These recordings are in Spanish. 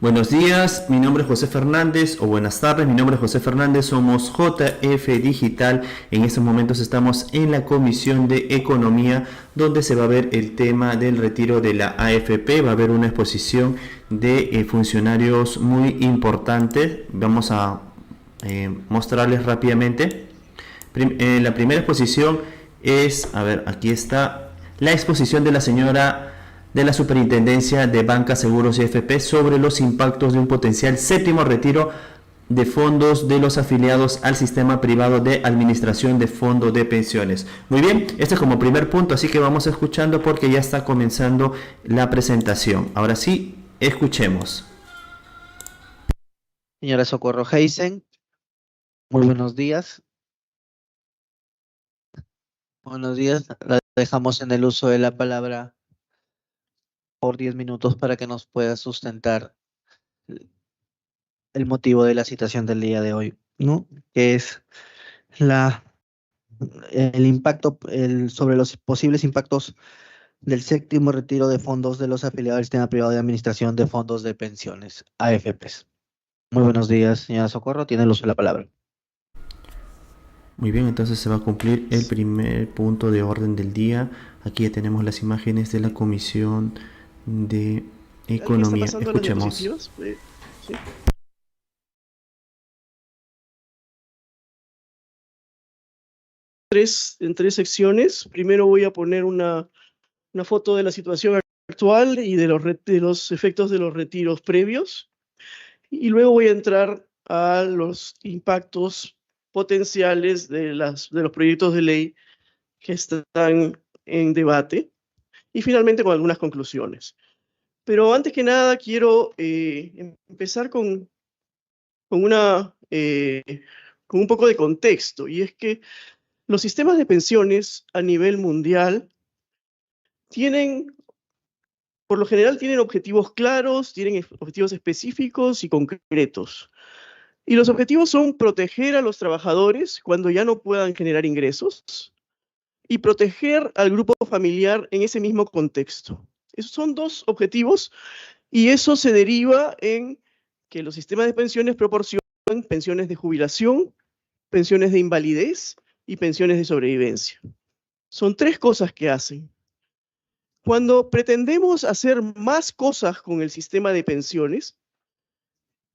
Buenos días, mi nombre es José Fernández, o buenas tardes, mi nombre es José Fernández, somos JF Digital. En estos momentos estamos en la Comisión de Economía, donde se va a ver el tema del retiro de la AFP. Va a haber una exposición de funcionarios muy importantes. Vamos a mostrarles rápidamente. La primera exposición es, a ver, aquí está, la exposición de la señora de la Superintendencia de Banca, Seguros y FP sobre los impactos de un potencial séptimo retiro de fondos de los afiliados al sistema privado de administración de fondos de pensiones. Muy bien, este es como primer punto, así que vamos escuchando porque ya está comenzando la presentación. Ahora sí, escuchemos. Señora Socorro Heisen, muy buenos días. Buenos días. La dejamos en el uso de la palabra por 10 minutos para que nos pueda sustentar el motivo de la citación del día de hoy, ¿no? Que es la, el impacto sobre los posibles impactos del séptimo retiro de fondos de los afiliados al sistema privado de administración de fondos de pensiones, AFPs. Muy buenos días, señora Socorro. Tiene el uso de la palabra. Muy bien, entonces se va a cumplir el primer punto de orden del día. Aquí ya tenemos las imágenes de la Comisión de ¿Alguien está Economía. pasando las Escuchemos. diapositivas? Sí. En tres secciones. Primero voy a poner una foto de la situación actual y de los efectos de los retiros previos. Y luego voy a entrar a los impactos potenciales de los proyectos de ley que están en debate. Y finalmente con algunas conclusiones. Pero antes que nada quiero empezar con con un poco de contexto, y es que los sistemas de pensiones a nivel mundial por lo general tienen objetivos claros, tienen objetivos específicos y concretos. Y los objetivos son proteger a los trabajadores cuando ya no puedan generar ingresos y proteger al grupo familiar en ese mismo contexto. Esos son dos objetivos y eso se deriva en que los sistemas de pensiones proporcionan pensiones de jubilación, pensiones de invalidez y pensiones de sobrevivencia. Son tres cosas que hacen. Cuando pretendemos hacer más cosas con el sistema de pensiones,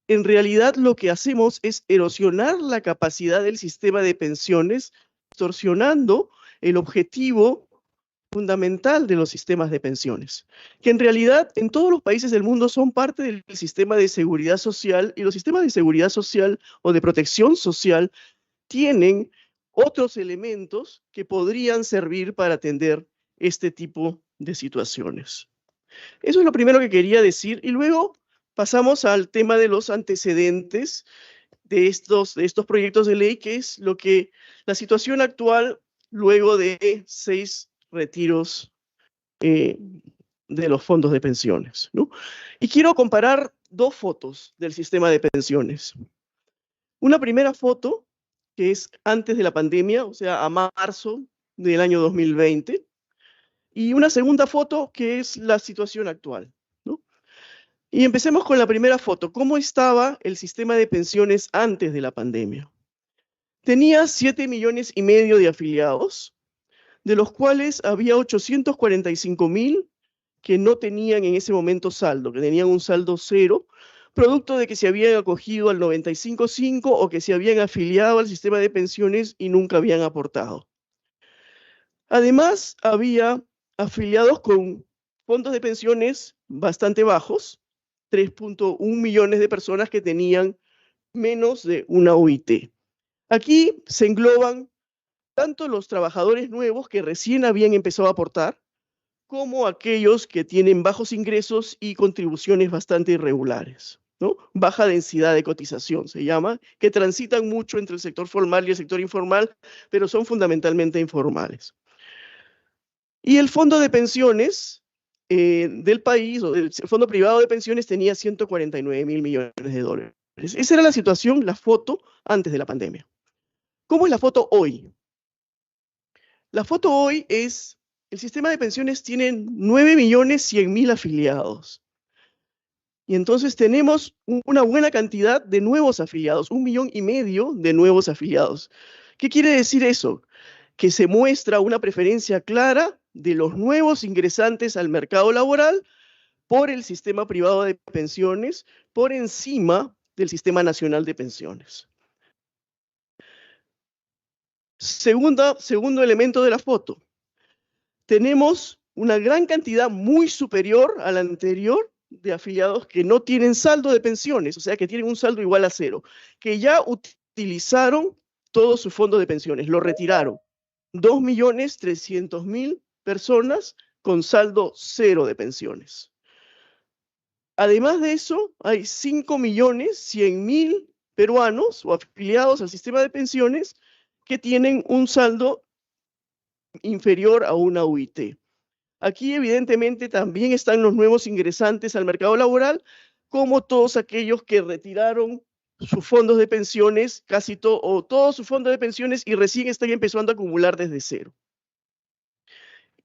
en realidad lo que hacemos es erosionar la capacidad del sistema de pensiones, distorsionando el objetivo fundamental de los sistemas de pensiones, que en realidad en todos los países del mundo son parte del sistema de seguridad social, y los sistemas de seguridad social o de protección social tienen otros elementos que podrían servir para atender este tipo de situaciones. Eso es lo primero que quería decir, y luego pasamos al tema de los antecedentes de estos proyectos de ley, que es la situación actual luego de 6 retiros de los fondos de pensiones, ¿no? Y quiero comparar dos fotos del sistema de pensiones. Una primera foto, que es antes de la pandemia, o sea, a marzo del año 2020, y una segunda foto que es la situación actual, ¿no? Y empecemos con la primera foto. ¿Cómo estaba el sistema de pensiones antes de la pandemia? Tenía 7,5 millones de afiliados, de los cuales había 845,000 que no tenían en ese momento saldo, que tenían un saldo cero, producto de que se habían acogido al 95.5 o que se habían afiliado al sistema de pensiones y nunca habían aportado. Además, había afiliados con fondos de pensiones bastante bajos, 3,1 millones de personas que tenían menos de una UIT. Aquí se engloban tanto los trabajadores nuevos que recién habían empezado a aportar, como aquellos que tienen bajos ingresos y contribuciones bastante irregulares, ¿no? Baja densidad de cotización se llama, que transitan mucho entre el sector formal y el sector informal, pero son fundamentalmente informales. Y el fondo de pensiones del país, o el fondo privado de pensiones, tenía 149,000 millones de dólares. Esa era la situación, la foto antes de la pandemia. ¿Cómo es la foto hoy? La foto hoy es, el sistema de pensiones tiene 9,100,000 afiliados. Y entonces tenemos una buena cantidad de nuevos afiliados, 1,5 millones de nuevos afiliados. ¿Qué quiere decir eso? Que se muestra una preferencia clara de los nuevos ingresantes al mercado laboral por el sistema privado de pensiones por encima del sistema nacional de pensiones. Segundo elemento de la foto. Tenemos una gran cantidad muy superior a la anterior de afiliados que no tienen saldo de pensiones, o sea, que tienen un saldo igual a 0, que ya utilizaron todo su fondo de pensiones, lo retiraron. 2.300.000 personas con saldo 0 de pensiones. Además de eso, hay 5.100.000 peruanos o afiliados al sistema de pensiones que tienen un saldo inferior a una UIT. Aquí, evidentemente, también están los nuevos ingresantes al mercado laboral, como todos aquellos que retiraron sus fondos de pensiones, casi todo, o todos sus fondos de pensiones, y recién están empezando a acumular desde 0.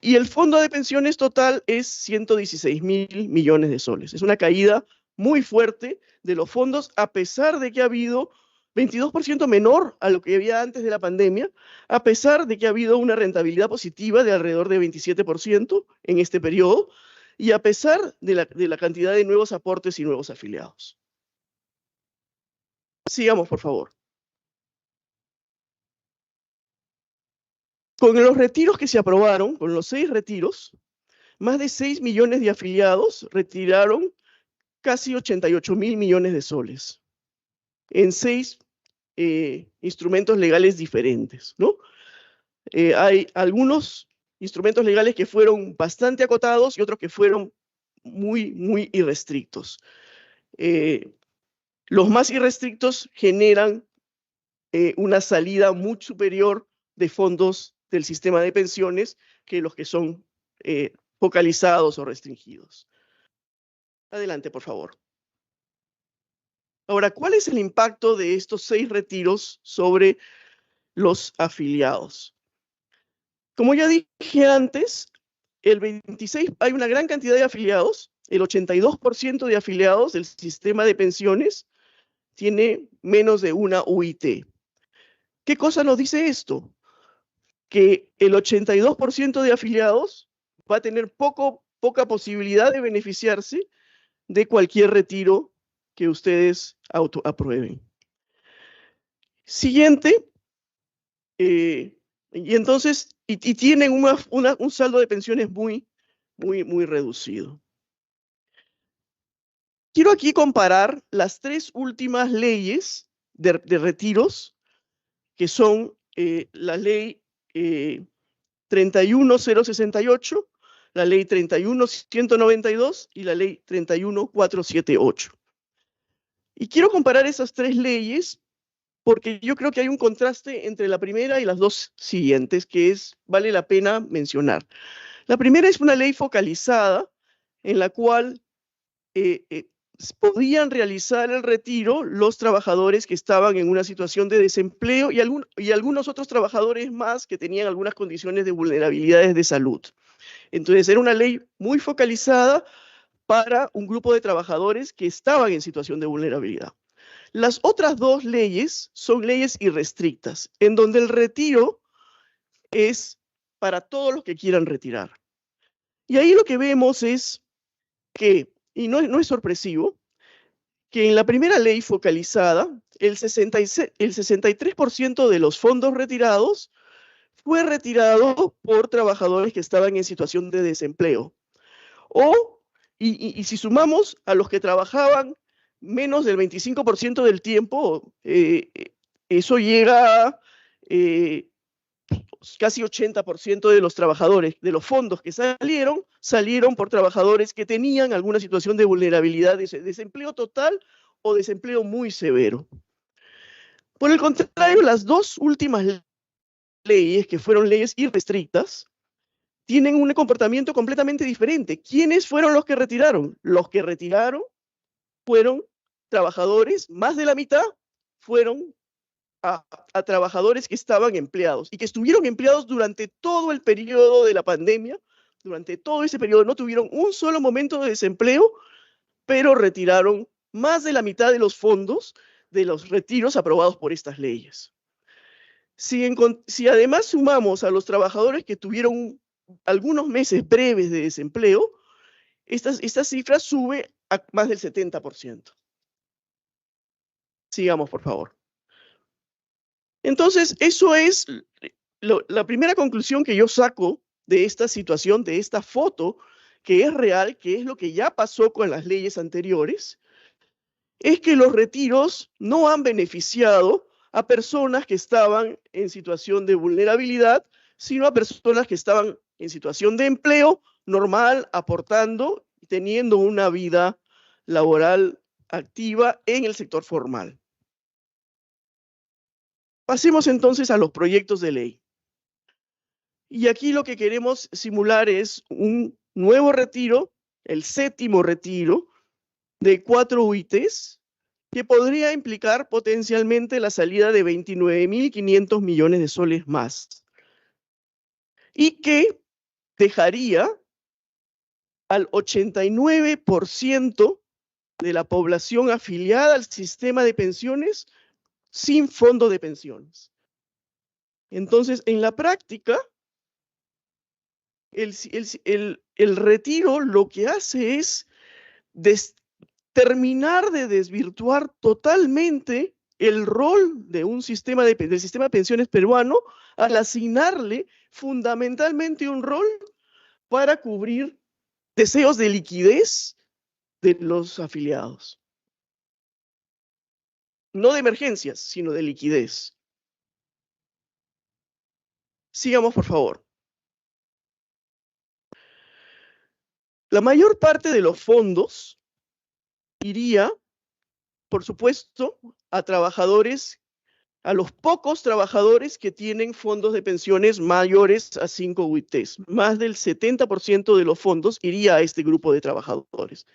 Y el fondo de pensiones total es 116.000 millones de soles. Es una caída muy fuerte de los fondos, a pesar de que ha habido 22% menor a lo que había antes de la pandemia, a pesar de que ha habido una rentabilidad positiva de alrededor de 27% en este periodo, y a pesar de la cantidad de nuevos aportes y nuevos afiliados. Sigamos, por favor. Con los retiros que se aprobaron, con los 6 retiros, más de 6 millones de afiliados retiraron casi 88.000 millones de soles en 6 instrumentos legales diferentes, ¿no? Hay algunos instrumentos legales que fueron bastante acotados y otros que fueron muy, muy irrestrictos. Los más irrestrictos generan una salida muy superior de fondos del sistema de pensiones que los que son focalizados o restringidos. Adelante, por favor. Ahora, ¿cuál es el impacto de estos 6 retiros sobre los afiliados? Como ya dije antes, hay una gran cantidad de afiliados, el 82% de afiliados del sistema de pensiones tiene menos de una UIT. ¿Qué cosa nos dice esto? Que el 82% de afiliados va a tener poca posibilidad de beneficiarse de cualquier retiro que ustedes aprueben. Siguiente. Y entonces, tienen un saldo de pensiones muy reducido. Quiero aquí comparar las 3 últimas leyes de retiros, que son la ley 31068, la ley 31192 y la ley 31478. Y quiero comparar esas 3 leyes porque yo creo que hay un contraste entre la primera y las 2 siguientes que vale la pena mencionar. La primera es una ley focalizada en la cual podían realizar el retiro los trabajadores que estaban en una situación de desempleo y algunos otros trabajadores más que tenían algunas condiciones de vulnerabilidades de salud. Entonces era una ley muy focalizada para un grupo de trabajadores que estaban en situación de vulnerabilidad. Las otras 2 leyes son leyes irrestrictas, en donde el retiro es para todos los que quieran retirar. Y ahí lo que vemos es que, y no es sorpresivo, que en la primera ley focalizada, el 63% de los fondos retirados fue retirado por trabajadores que estaban en situación de desempleo. Y si sumamos a los que trabajaban menos del 25% del tiempo, eso llega a casi 80% de los trabajadores, de los fondos que salieron por trabajadores que tenían alguna situación de vulnerabilidad, de desempleo total o desempleo muy severo. Por el contrario, las 2 últimas leyes, que fueron leyes irrestrictas, tienen un comportamiento completamente diferente. ¿Quiénes fueron los que retiraron? Los que retiraron fueron trabajadores, más de la mitad fueron a trabajadores que estaban empleados y que estuvieron empleados durante todo el periodo de la pandemia. Durante todo ese periodo no tuvieron un solo momento de desempleo pero retiraron más de la mitad de los fondos de los retiros aprobados por estas leyes. Si además sumamos a los trabajadores que tuvieron algunos meses breves de desempleo, esta cifra sube a más del 70%. Sigamos, por favor. Entonces, eso es la primera conclusión que yo saco de esta situación, de esta foto, que es real, que es lo que ya pasó con las leyes anteriores, es que los retiros no han beneficiado a personas que estaban en situación de vulnerabilidad, sino a personas que estaban en situación de empleo normal, aportando y teniendo una vida laboral activa en el sector formal. Pasemos entonces a los proyectos de ley. Y aquí lo que queremos simular es un nuevo retiro, el 7º retiro, de 4 UITs, que podría implicar potencialmente la salida de 29.500 millones de soles más. Y que dejaría al 89% de la población afiliada al sistema de pensiones sin fondo de pensiones. Entonces, en la práctica, el retiro lo que hace es terminar de desvirtuar totalmente el rol de del sistema de pensiones peruano al asignarle fundamentalmente un rol para cubrir deseos de liquidez de los afiliados. No de emergencias, sino de liquidez. Sigamos, por favor. La mayor parte de los fondos iría, por supuesto, a trabajadores, a los pocos trabajadores que tienen fondos de pensiones mayores a 5 UITs. Más del 70% de los fondos iría a este grupo de trabajadores.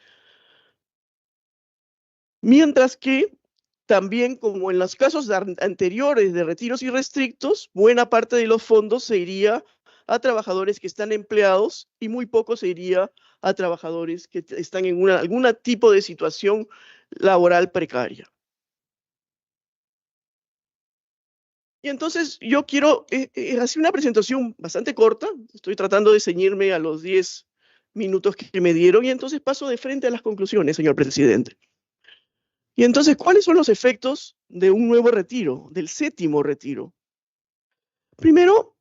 Mientras que también, como en los casos anteriores de retiros irrestrictos, buena parte de los fondos se iría a trabajadores que están empleados y muy poco se iría a trabajadores que están en algún tipo de situación laboral precaria. Y entonces yo quiero hacer una presentación bastante corta, estoy tratando de ceñirme a los 10 minutos que me dieron y entonces paso de frente a las conclusiones, señor presidente. Y entonces, ¿cuáles son los efectos de un nuevo retiro, del 7º retiro? Primero,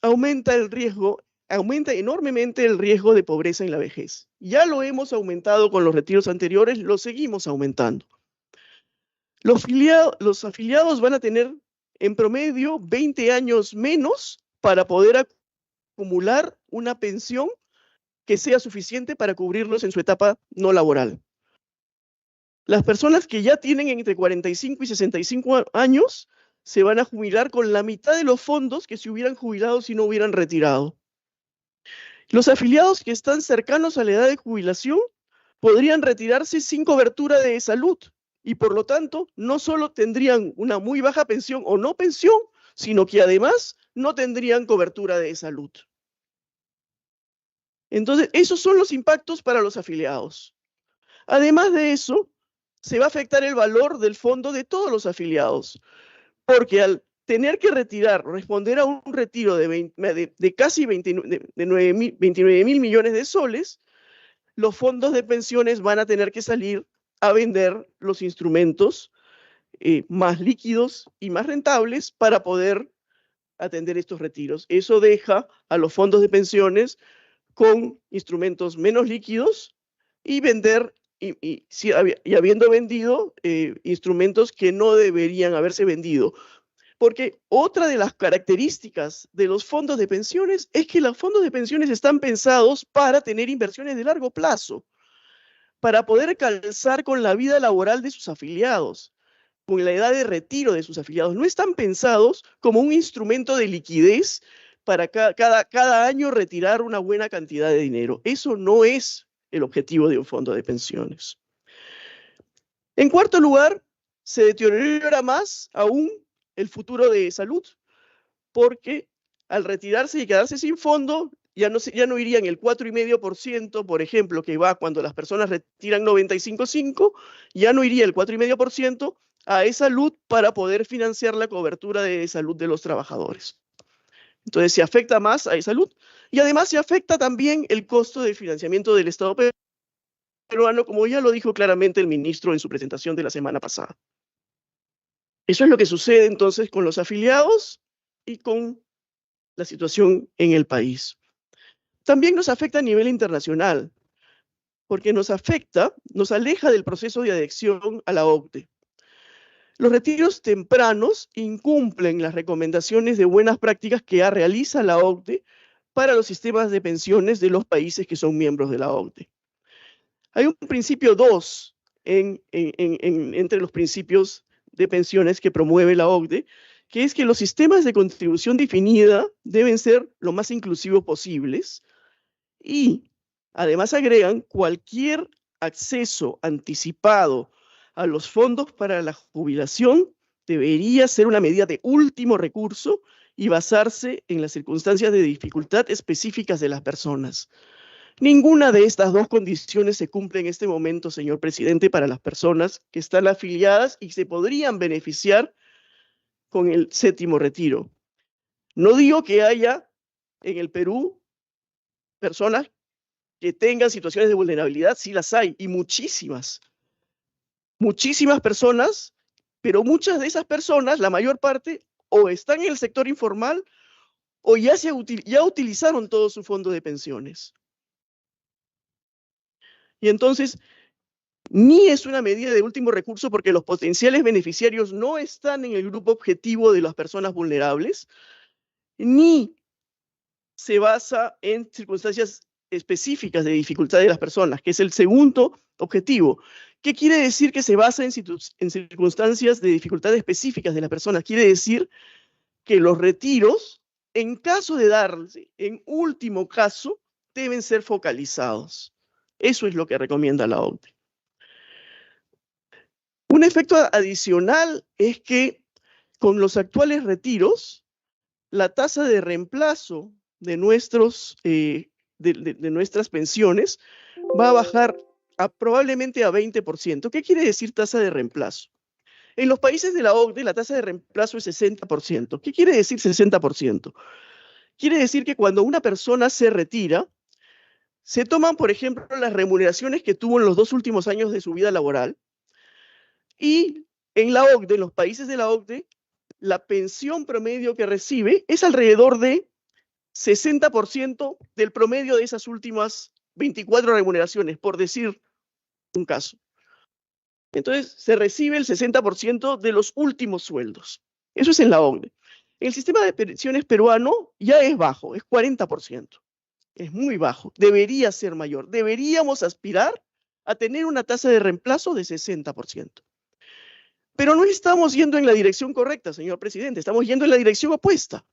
aumenta enormemente el riesgo de pobreza en la vejez. Ya lo hemos aumentado con los retiros anteriores, lo seguimos aumentando. Los afiliados van a tener en promedio 20 años menos para poder acumular una pensión que sea suficiente para cubrirlos en su etapa no laboral. Las personas que ya tienen entre 45 y 65 años se van a jubilar con la mitad de los fondos que se hubieran jubilado si no hubieran retirado. Los afiliados que están cercanos a la edad de jubilación podrían retirarse sin cobertura de salud y por lo tanto no solo tendrían una muy baja pensión o no pensión, sino que además no tendrían cobertura de salud. Entonces, esos son los impactos para los afiliados. Además de eso, se va a afectar el valor del fondo de todos los afiliados, porque al tener que responder a un retiro de casi 29.000 millones de soles, los fondos de pensiones van a tener que salir a vender los instrumentos más líquidos y más rentables para poder atender estos retiros. Eso deja a los fondos de pensiones con instrumentos menos líquidos y habiendo vendido instrumentos que no deberían haberse vendido. Porque otra de las características de los fondos de pensiones es que los fondos de pensiones están pensados para tener inversiones de largo plazo, para poder calzar con la vida laboral de sus afiliados, con la edad de retiro de sus afiliados. No están pensados como un instrumento de liquidez para cada año retirar una buena cantidad de dinero. Eso no es el objetivo de un fondo de pensiones. En cuarto lugar, se deteriora más aún el futuro de salud, porque al retirarse y quedarse sin fondo, ya no iría en el 4,5%, por ejemplo, que va cuando las personas retiran 95.5, ya no iría el 4,5% a e-salud para poder financiar la cobertura de salud de los trabajadores. Entonces se afecta más a e-salud y además se afecta también el costo de financiamiento del Estado peruano, como ya lo dijo claramente el ministro en su presentación de la semana pasada. Eso es lo que sucede entonces con los afiliados y con la situación en el país. También nos afecta a nivel internacional, porque nos aleja del proceso de adhesión a la OCDE. Los retiros tempranos incumplen las recomendaciones de buenas prácticas que realiza la OCDE para los sistemas de pensiones de los países que son miembros de la OCDE. Hay un principio 2 entre los principios de pensiones que promueve la OCDE, que es que los sistemas de contribución definida deben ser lo más inclusivos posibles y además agregan cualquier acceso anticipado a los fondos para la jubilación debería ser una medida de último recurso y basarse en las circunstancias de dificultad específicas de las personas. Ninguna de estas dos condiciones se cumple en este momento, señor presidente, para las personas que están afiliadas y se podrían beneficiar con el 7º retiro. No digo que haya en el Perú personas que tengan situaciones de vulnerabilidad, sí las hay, y muchísimas personas, pero muchas de esas personas, la mayor parte, o están en el sector informal o ya utilizaron todo su fondo de pensiones. Y entonces, ni es una medida de último recurso porque los potenciales beneficiarios no están en el grupo objetivo de las personas vulnerables, ni se basa en circunstancias específicas de dificultad de las personas, que es el segundo objetivo. ¿Qué quiere decir que se basa en circunstancias de dificultad específicas de las personas? Quiere decir que los retiros, en caso de darse, en último caso, deben ser focalizados. Eso es lo que recomienda la OCDE. Un efecto adicional es que con los actuales retiros, la tasa de reemplazo de nuestras pensiones va a bajar probablemente a 20%. ¿Qué quiere decir tasa de reemplazo? En los países de la OCDE la tasa de reemplazo es 60%. ¿Qué quiere decir 60%? Quiere decir que cuando una persona se retira, se toman, por ejemplo, las remuneraciones que tuvo en los 2 últimos años de su vida laboral y en la OCDE, en los países de la OCDE, la pensión promedio que recibe es alrededor de 60% del promedio de esas últimas 24 remuneraciones, por decir un caso. Entonces, se recibe el 60% de los últimos sueldos. Eso es en la OCDE. En el sistema de pensiones peruano ya es bajo, es 40%. Es muy bajo, debería ser mayor. Deberíamos aspirar a tener una tasa de reemplazo de 60%. Pero no estamos yendo en la dirección correcta, señor presidente, estamos yendo en la dirección opuesta.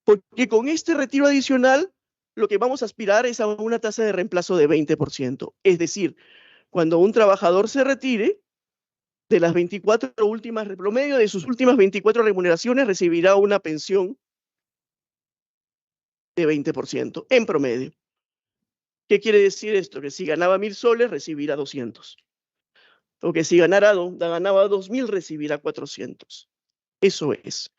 Porque con este retiro adicional, lo que vamos a aspirar es a una tasa de reemplazo de 20%. Es decir, cuando un trabajador se retire, de las 24 últimas, el promedio de sus últimas 24 remuneraciones recibirá una pensión de 20% en promedio. ¿Qué quiere decir esto? Que si ganaba 1.000 soles, recibirá 200. O que si ganaba 2.000, recibirá 400. Eso es.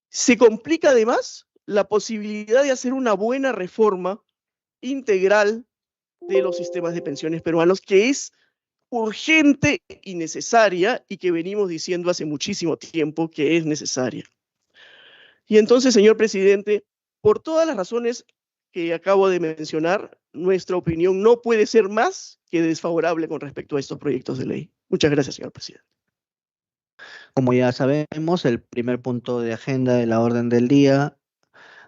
Se complica además la posibilidad de hacer una buena reforma integral de los sistemas de pensiones peruanos, que es urgente y necesaria y que venimos diciendo hace muchísimo tiempo que es necesaria. Y entonces, señor presidente, por todas las razones que acabo de mencionar, nuestra opinión no puede ser más que desfavorable con respecto a estos proyectos de ley. Muchas gracias, señor presidente. Como ya sabemos, el primer punto de agenda de la orden del día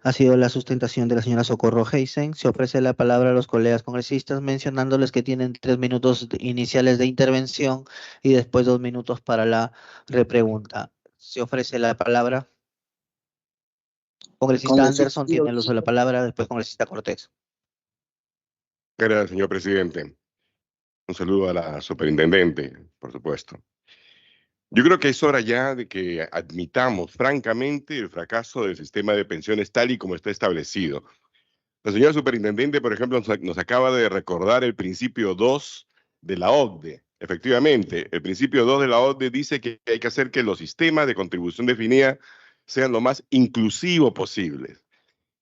ha sido la sustentación de la señora Socorro Heisen. Se ofrece la palabra a los colegas congresistas mencionándoles que tienen 3 minutos iniciales de intervención y después 2 minutos para la repregunta. Se ofrece la palabra. Congresista Anderson tiene el uso de la palabra, después congresista Cortés. Gracias, señor presidente. Un saludo a la superintendente, por supuesto. Yo creo que es hora ya de que admitamos francamente el fracaso del sistema de pensiones tal y como está establecido. La señora superintendente, por ejemplo, nos acaba de recordar el principio 2 de la OCDE. Efectivamente, el principio 2 de la OCDE dice que hay que hacer que los sistemas de contribución definida sean lo más inclusivos posibles.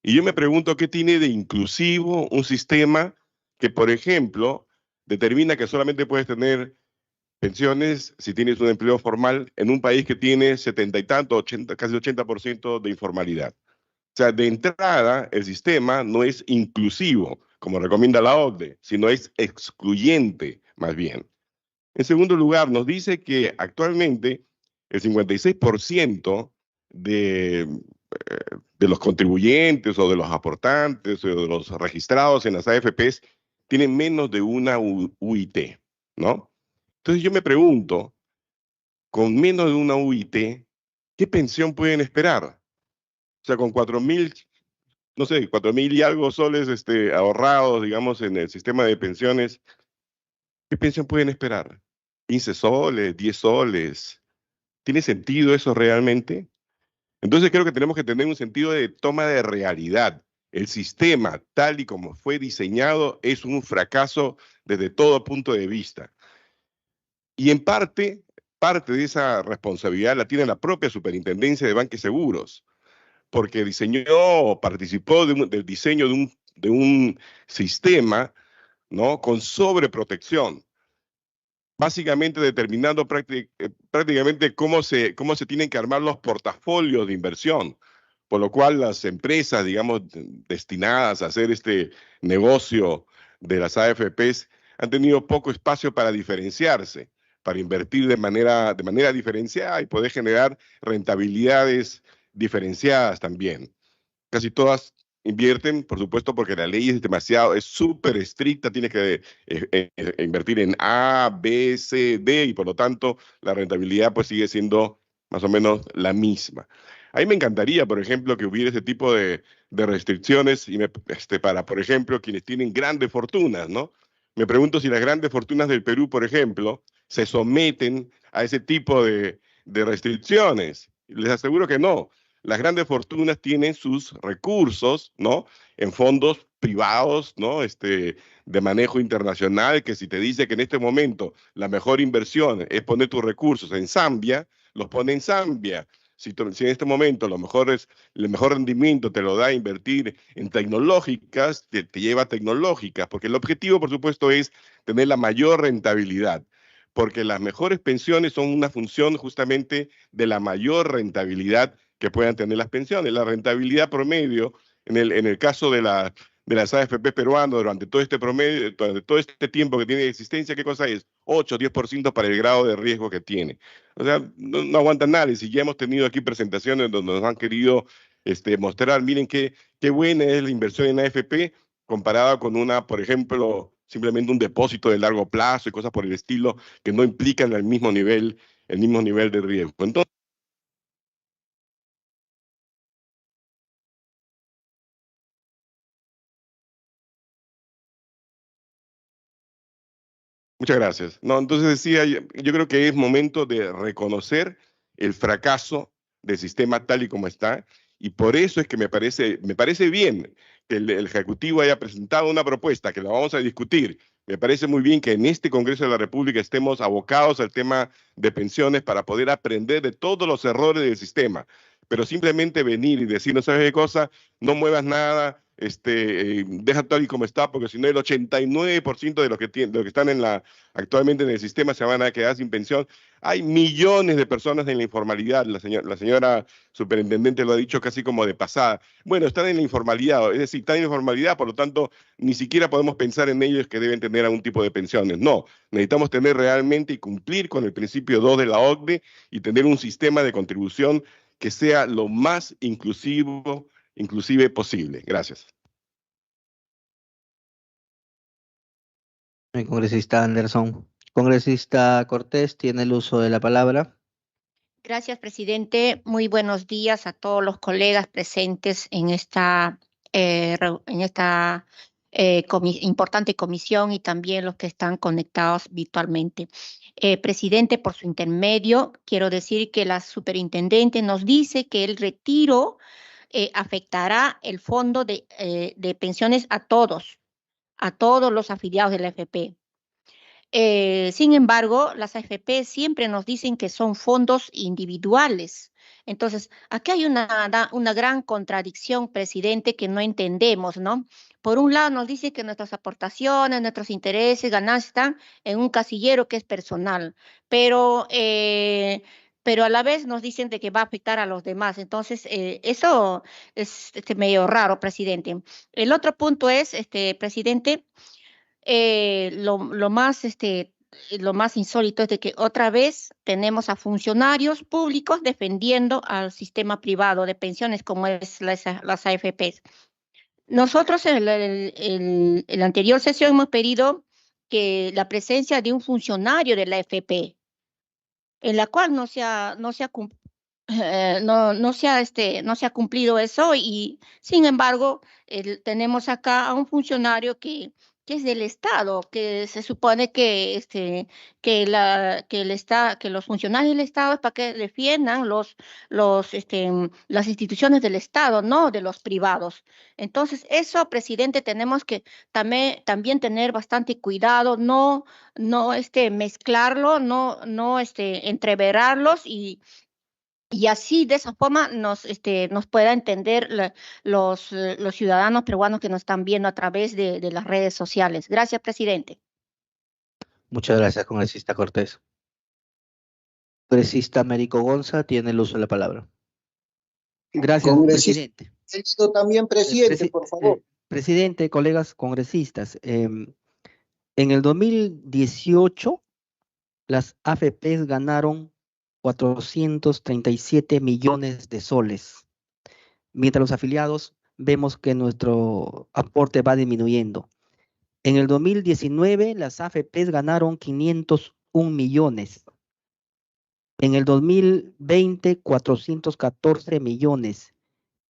Y yo me pregunto qué tiene de inclusivo un sistema que, por ejemplo, determina que solamente puedes tener pensiones si tienes un empleo formal en un país que tiene 70 y tanto, 80, casi 80% de informalidad. O sea, de entrada, el sistema no es inclusivo, como recomienda la OCDE, sino es excluyente, más bien. En segundo lugar, nos dice que actualmente el 56% de los contribuyentes o de los aportantes o de los registrados en las AFPs tienen menos de una UIT, ¿no? Entonces yo me pregunto, con menos de una UIT, ¿qué pensión pueden esperar? O sea, con 4.000, no sé, 4.000 y algo soles ahorrados, digamos, en el sistema de pensiones, ¿qué pensión pueden esperar? ¿15 soles, 10 soles? ¿Tiene sentido eso realmente? Entonces creo que tenemos que tener un sentido de toma de realidad. El sistema, tal y como fue diseñado, es un fracaso desde todo punto de vista. Y en parte de esa responsabilidad la tiene la propia Superintendencia de Banca y Seguros, porque diseñó, participó del diseño de un sistema, ¿no?, con sobreprotección, básicamente determinando prácticamente cómo se tienen que armar los portafolios de inversión, por lo cual las empresas, digamos, destinadas a hacer este negocio de las AFPs han tenido poco espacio para diferenciarse, para invertir de manera diferenciada y poder generar rentabilidades diferenciadas también. Casi todas invierten, por supuesto, porque la ley es súper estricta, tienes que invertir en A, B, C, D, y por lo tanto la rentabilidad pues sigue siendo más o menos la misma. A mí me encantaría, por ejemplo, que hubiera ese tipo de restricciones para, por ejemplo, quienes tienen grandes fortunas, ¿no? Me pregunto si las grandes fortunas del Perú, por ejemplo, se someten a ese tipo de restricciones. Les aseguro que no. Las grandes fortunas tienen sus recursos, ¿no?, en fondos privados, ¿no?, de manejo internacional, que si te dice que en este momento la mejor inversión es poner tus recursos en Zambia, los pone en Zambia. Si en este momento el mejor rendimiento te lo da invertir en tecnológicas, te lleva a tecnológicas, porque el objetivo, por supuesto, es tener la mayor rentabilidad, porque las mejores pensiones son una función justamente de la mayor rentabilidad que puedan tener las pensiones. La rentabilidad promedio, en el caso de las AFP peruanas, durante todo este tiempo que tiene de existencia, ¿qué cosa es? 8, 10% para el grado de riesgo que tiene. O sea, no aguanta análisis. Ya hemos tenido aquí presentaciones donde nos han querido mostrar, miren qué buena es la inversión en AFP comparada con por ejemplo, simplemente un depósito de largo plazo y cosas por el estilo que no implican el mismo nivel de riesgo. Entonces, muchas gracias. No, entonces decía, yo creo que es momento de reconocer el fracaso del sistema tal y como está, y por eso es que me parece bien que el Ejecutivo haya presentado una propuesta que la vamos a discutir. Me parece muy bien que en este Congreso de la República estemos abocados al tema de pensiones para poder aprender de todos los errores del sistema, pero simplemente venir y decir, no sabes qué cosa, no muevas nada, deja tal y como está, porque si no el 89% de los que están actualmente en el sistema se van a quedar sin pensión. Hay millones de personas en la informalidad, la señora superintendente lo ha dicho casi como de pasada. Bueno, están en la informalidad, es decir, están en la informalidad, por lo tanto, ni siquiera podemos pensar en ellos que deben tener algún tipo de pensiones. No, necesitamos tener realmente y cumplir con el principio 2 de la OCDE y tener un sistema de contribución que sea lo más inclusive posible. Gracias. El congresista Anderson. Congresista Cortés tiene el uso de la palabra. Gracias, presidente. Muy buenos días a todos los colegas presentes en esta importante comisión y también los que están conectados virtualmente. Presidente, por su intermedio, quiero decir que la superintendente nos dice que el retiro afectará el fondo de pensiones a todos los afiliados de la AFP. Sin embargo, las AFP siempre nos dicen que son fondos individuales. Entonces, aquí hay una gran contradicción, presidente, que no entendemos, ¿no? Por un lado nos dice que nuestras aportaciones, nuestros intereses, ganancias están en un casillero que es personal, pero a la vez nos dicen de que va a afectar a los demás. Entonces, eso es medio raro, presidente. El otro punto es, presidente, lo más insólito es de que otra vez tenemos a funcionarios públicos defendiendo al sistema privado de pensiones como es las AFPs. Nosotros en la anterior sesión hemos pedido que la presencia de un funcionario de la AFP, en la cual no se ha cumplido eso, y sin embargo tenemos acá a un funcionario que es del Estado, que se supone que los funcionarios del Estado es para que defiendan las instituciones del Estado, no de los privados. Entonces, eso, presidente, tenemos que también tener bastante cuidado, no mezclarlo, no entreverarlos, y así de esa forma nos pueda entender los ciudadanos peruanos que nos están viendo a través de las redes sociales. Gracias, presidente. Muchas gracias, congresista Cortés. Congresista Américo Gonza tiene el uso de la palabra. Gracias, presidente. También, presidente, por favor. Presidente, colegas congresistas, en el 2018 las AFPs ganaron 437 millones de soles, mientras los afiliados vemos que nuestro aporte va disminuyendo. En el 2019 las AFPs ganaron 501 millones. En el 2020, 414 millones.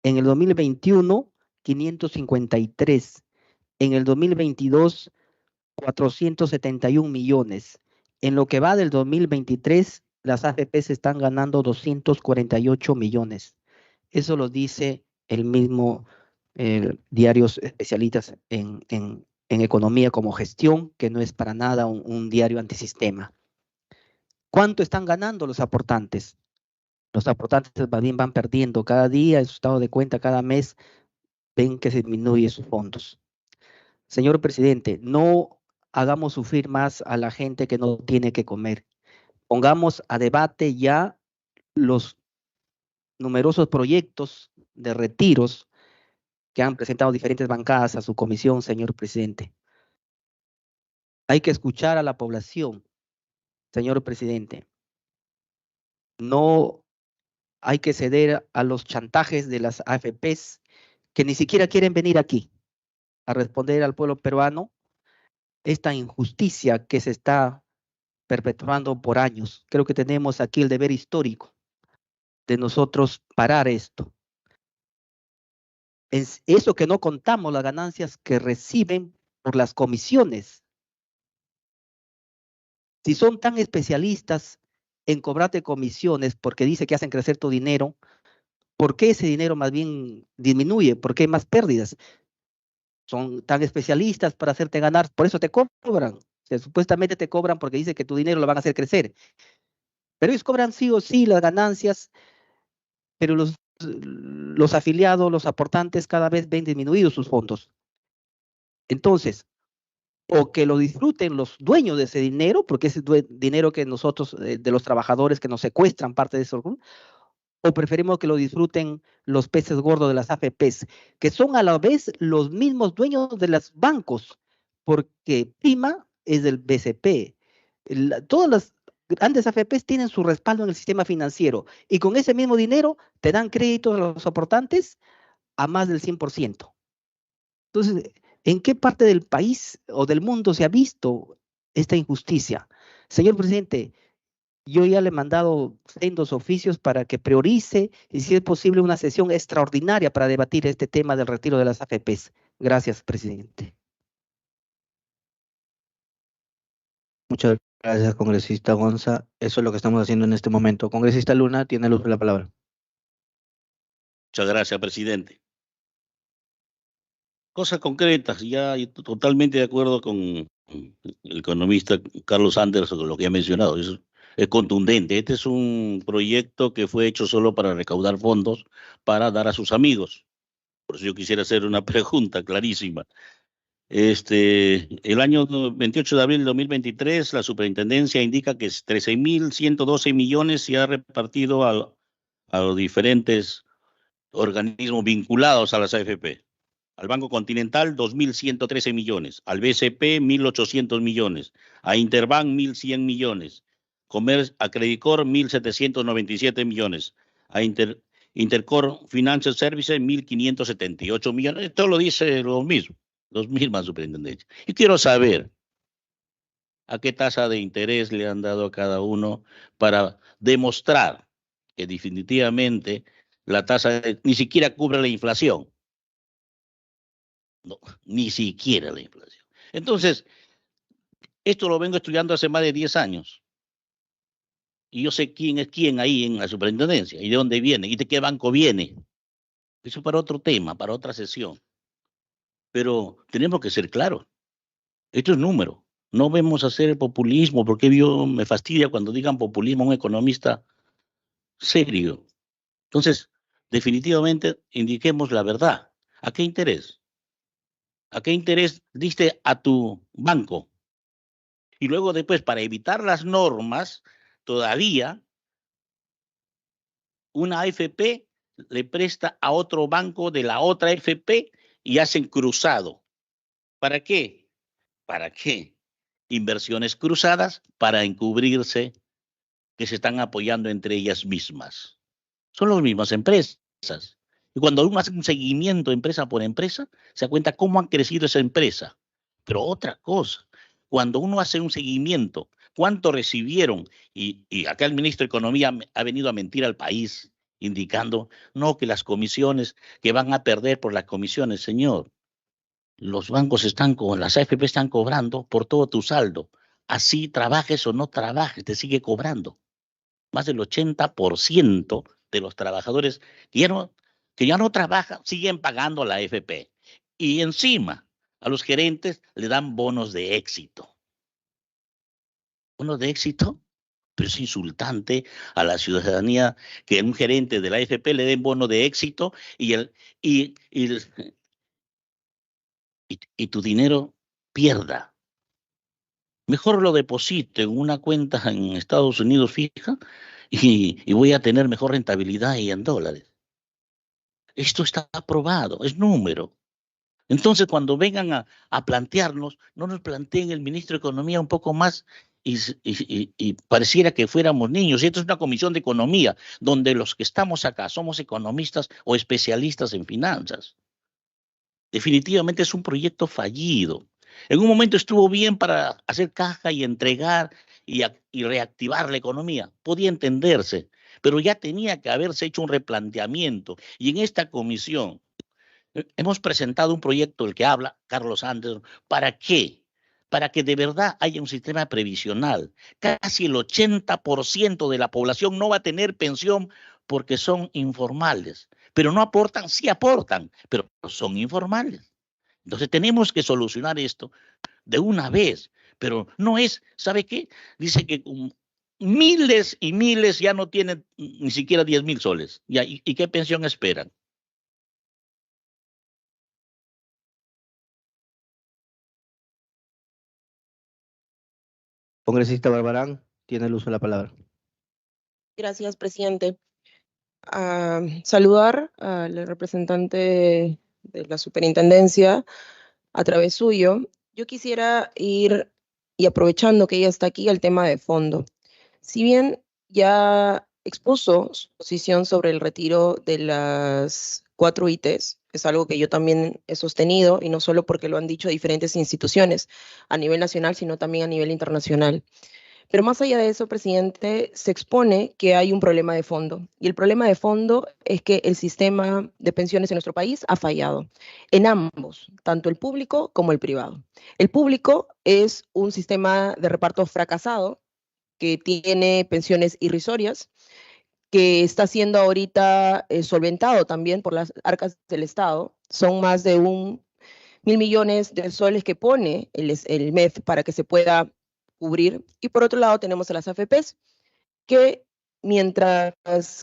En el 2021, 553. En el 2022, 471 millones. En lo que va del 2023, las AFPs están ganando 248 millones. Eso lo dice el mismo diarios especialistas en economía como Gestión, que no es para nada un diario antisistema. ¿Cuánto están ganando los aportantes? Los aportantes van perdiendo cada día, en su estado de cuenta cada mes, ven que se disminuye sus fondos. Señor presidente, no hagamos sufrir más a la gente que no tiene que comer. Pongamos a debate ya los numerosos proyectos de retiros que han presentado diferentes bancadas a su comisión, señor presidente. Hay que escuchar a la población, señor presidente. No hay que ceder a los chantajes de las AFPs que ni siquiera quieren venir aquí a responder al pueblo peruano esta injusticia que se está perpetuando por años. Creo que tenemos aquí el deber histórico de nosotros parar esto. Es eso que no contamos, las ganancias que reciben por las comisiones. Si son tan especialistas en cobrarte comisiones porque dice que hacen crecer tu dinero, ¿por qué ese dinero más bien disminuye? ¿Por qué hay más pérdidas? Son tan especialistas para hacerte ganar, por eso te cobran. O sea, supuestamente te cobran porque dice que tu dinero lo van a hacer crecer. Pero ellos cobran sí o sí las ganancias, pero los afiliados, los aportantes cada vez ven disminuidos sus fondos. Entonces, o que lo disfruten los dueños de ese dinero, porque es dinero que nosotros, de los trabajadores que nos secuestran parte de eso, o preferimos que lo disfruten los peces gordos de las AFPs, que son a la vez los mismos dueños de los bancos, porque Prima es del BCP. Todas las grandes AFPs tienen su respaldo en el sistema financiero, y con ese mismo dinero te dan créditos a los aportantes a más del 100%. Entonces, ¿en qué parte del país o del mundo se ha visto esta injusticia? Señor presidente, yo ya le he mandado sendos oficios para que priorice y, si es posible, una sesión extraordinaria para debatir este tema del retiro de las AFPs. Gracias, presidente. Muchas gracias, congresista Gonza. Eso es lo que estamos haciendo en este momento. Congresista Luna, tiene el uso de la palabra. Muchas gracias, presidente. Cosas concretas, ya totalmente de acuerdo con el economista Carlos Anderson, con lo que ha mencionado. Es contundente. Este es un proyecto que fue hecho solo para recaudar fondos para dar a sus amigos. Por eso yo quisiera hacer una pregunta clarísima. El año 28 de abril de 2023, la superintendencia indica que 13.112 millones se ha repartido a los diferentes organismos vinculados a las AFP. Al Banco Continental, 2.113 millones. Al BCP, 1.800 millones. A Interbank, 1.100 millones. A Credicor, 1.797 millones. A Intercor Financial Services, 1.578 millones. Esto lo dice lo mismo, los mismas superintendencias. Y quiero saber a qué tasa de interés le han dado a cada uno para demostrar que definitivamente la tasa ni siquiera cubre la inflación. No, ni siquiera la inflación. Entonces, esto lo vengo estudiando hace más de 10 años. Y yo sé quién es quién ahí en la superintendencia y de dónde viene y de qué banco viene. Eso para otro tema, para otra sesión. Pero tenemos que ser claros. Esto es número. No vamos a hacer el populismo, porque yo me fastidia cuando digan populismo a un economista serio. Entonces, definitivamente indiquemos la verdad. ¿A qué interés? ¿A qué interés diste a tu banco? Y luego después, para evitar las normas, todavía una AFP le presta a otro banco de la otra AFP y hacen cruzado. ¿Para qué? ¿Para qué? Inversiones cruzadas para encubrirse que se están apoyando entre ellas mismas. Son las mismas empresas. Y cuando uno hace un seguimiento empresa por empresa, se da cuenta cómo ha crecido esa empresa. Pero otra cosa, cuando uno hace un seguimiento, cuánto recibieron, y acá el ministro de Economía ha venido a mentir al país, indicando, no, que las comisiones, que van a perder por las comisiones, señor. Los bancos las AFP están cobrando por todo tu saldo. Así trabajes o no trabajes, te sigue cobrando. Más del 80% de los trabajadores que ya no trabajan siguen pagando la AFP. Y encima, a los gerentes le dan bonos de éxito. ¿Bonos de éxito? Pero es insultante a la ciudadanía que un gerente de la AFP le den bono de éxito y tu dinero pierda. Mejor lo deposito en una cuenta en Estados Unidos fija y voy a tener mejor rentabilidad y en dólares. Esto está aprobado, es número. Entonces, cuando vengan a plantearnos, no nos planteen el ministro de Economía un poco más y pareciera que fuéramos niños. Y esto es una comisión de economía, donde los que estamos acá somos economistas o especialistas en finanzas. Definitivamente es un proyecto fallido. En un momento estuvo bien para hacer caja y entregar y reactivar la economía. Podía entenderse, pero ya tenía que haberse hecho un replanteamiento. Y en esta comisión hemos presentado un proyecto del que habla Carlos Anderson. ¿Para qué? Para que de verdad haya un sistema previsional. Casi el 80% de la población no va a tener pensión porque son informales. Pero no aportan, sí aportan, pero son informales. Entonces tenemos que solucionar esto de una vez, pero no es, ¿sabe qué? Dice que miles y miles ya no tienen ni siquiera 10.000 soles. ¿Y qué pensión esperan? Congresista Barbarán, tiene el uso de la palabra. Gracias, presidente. Saludar al representante de la superintendencia a través suyo. Yo quisiera ir, y aprovechando que ella está aquí, al tema de fondo. Si bien ya expuso su posición sobre el retiro de las 4 UITs, es algo que yo también he sostenido, y no solo porque lo han dicho diferentes instituciones a nivel nacional, sino también a nivel internacional. Pero más allá de eso, presidente, se expone que hay un problema de fondo. Y el problema de fondo es que el sistema de pensiones en nuestro país ha fallado en ambos, tanto el público como el privado. El público es un sistema de reparto fracasado que tiene pensiones irrisorias, que está siendo ahorita solventado también por las arcas del Estado. Son más de 1.000 millones de soles que pone el MEF para que se pueda cubrir. Y por otro lado tenemos a las AFPs, que mientras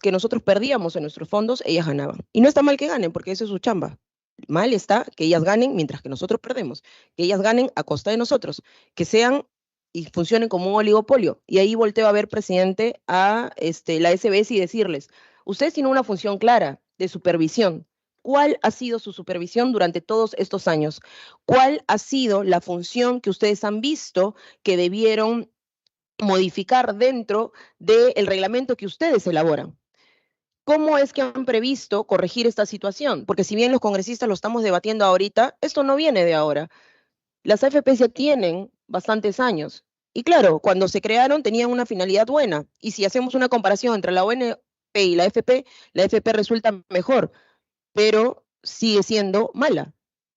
que nosotros perdíamos en nuestros fondos, ellas ganaban. Y no está mal que ganen, porque eso es su chamba. Mal está que ellas ganen mientras que nosotros perdemos, que ellas ganen a costa de nosotros, que sean y funcionen como un oligopolio. Y ahí volteo a ver, presidente, a la SBS y decirles, ustedes tienen una función clara de supervisión. ¿Cuál ha sido su supervisión durante todos estos años? ¿Cuál ha sido la función que ustedes han visto que debieron modificar dentro del reglamento que ustedes elaboran? ¿Cómo es que han previsto corregir esta situación? Porque si bien los congresistas lo estamos debatiendo ahorita, esto no viene de ahora. Las AFP ya tienen bastantes años. Y claro, cuando se crearon tenían una finalidad buena. Y si hacemos una comparación entre la ONP y la AFP resulta mejor, pero sigue siendo mala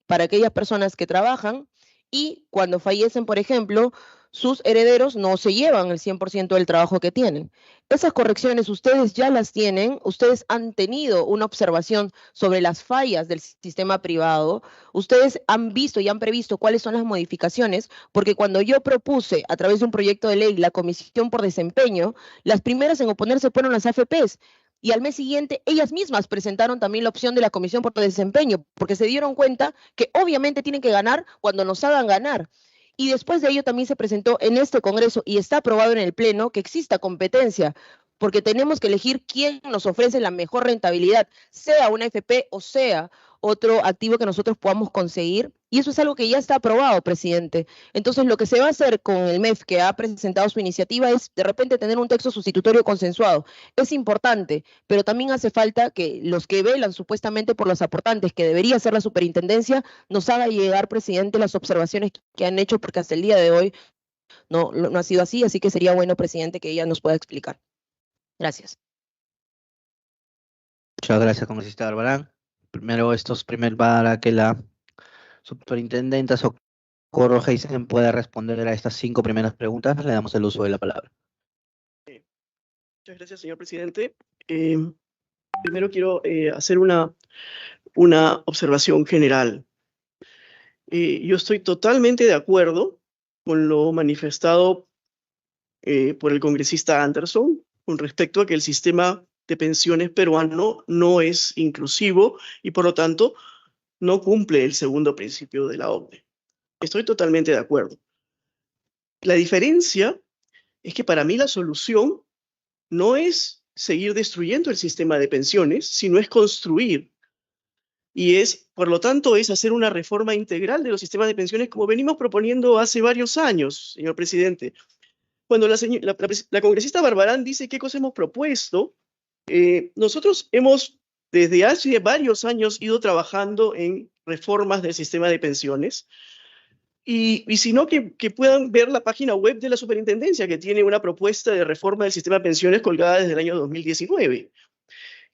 para aquellas personas que trabajan y cuando fallecen, por ejemplo, sus herederos no se llevan el 100% del trabajo que tienen. Esas correcciones ustedes ya las tienen, ustedes han tenido una observación sobre las fallas del sistema privado, ustedes han visto y han previsto cuáles son las modificaciones, porque cuando yo propuse a través de un proyecto de ley la comisión por desempeño, las primeras en oponerse fueron las AFPs. Y al mes siguiente, ellas mismas presentaron también la opción de la comisión por desempeño, porque se dieron cuenta que obviamente tienen que ganar cuando nos hagan ganar. Y después de ello también se presentó en este Congreso y está aprobado en el Pleno que exista competencia, porque tenemos que elegir quién nos ofrece la mejor rentabilidad, sea una AFP o sea otro activo que nosotros podamos conseguir. Y eso es algo que ya está aprobado, presidente. Entonces, lo que se va a hacer con el MEF que ha presentado su iniciativa es de repente tener un texto sustitutorio consensuado. Es importante, pero también hace falta que los que velan supuestamente por los aportantes, que debería ser la superintendencia, nos haga llegar, presidente, las observaciones que han hecho, porque hasta el día de hoy no ha sido así que sería bueno, presidente, que ella nos pueda explicar. Gracias. Muchas gracias, congresista Barbarán. Primero, para que la superintendenta Socorro Heisen pueda responder a estas 5 primeras preguntas. Le damos el uso de la palabra. Muchas gracias, señor presidente. Primero quiero hacer una observación general. Yo estoy totalmente de acuerdo con lo manifestado por el congresista Anderson con respecto a que el sistema de pensiones peruano no es inclusivo y por lo tanto no cumple el segundo principio de la OCDE. Estoy totalmente de acuerdo. La diferencia es que para mí la solución no es seguir destruyendo el sistema de pensiones, sino es construir. Y por lo tanto, es hacer una reforma integral de los sistemas de pensiones como venimos proponiendo hace varios años, señor presidente. Cuando la congresista Barbarán dice qué cosa hemos propuesto, nosotros hemos desde hace varios años ido trabajando en reformas del sistema de pensiones y si no, que puedan ver la página web de la superintendencia que tiene una propuesta de reforma del sistema de pensiones colgada desde el año 2019.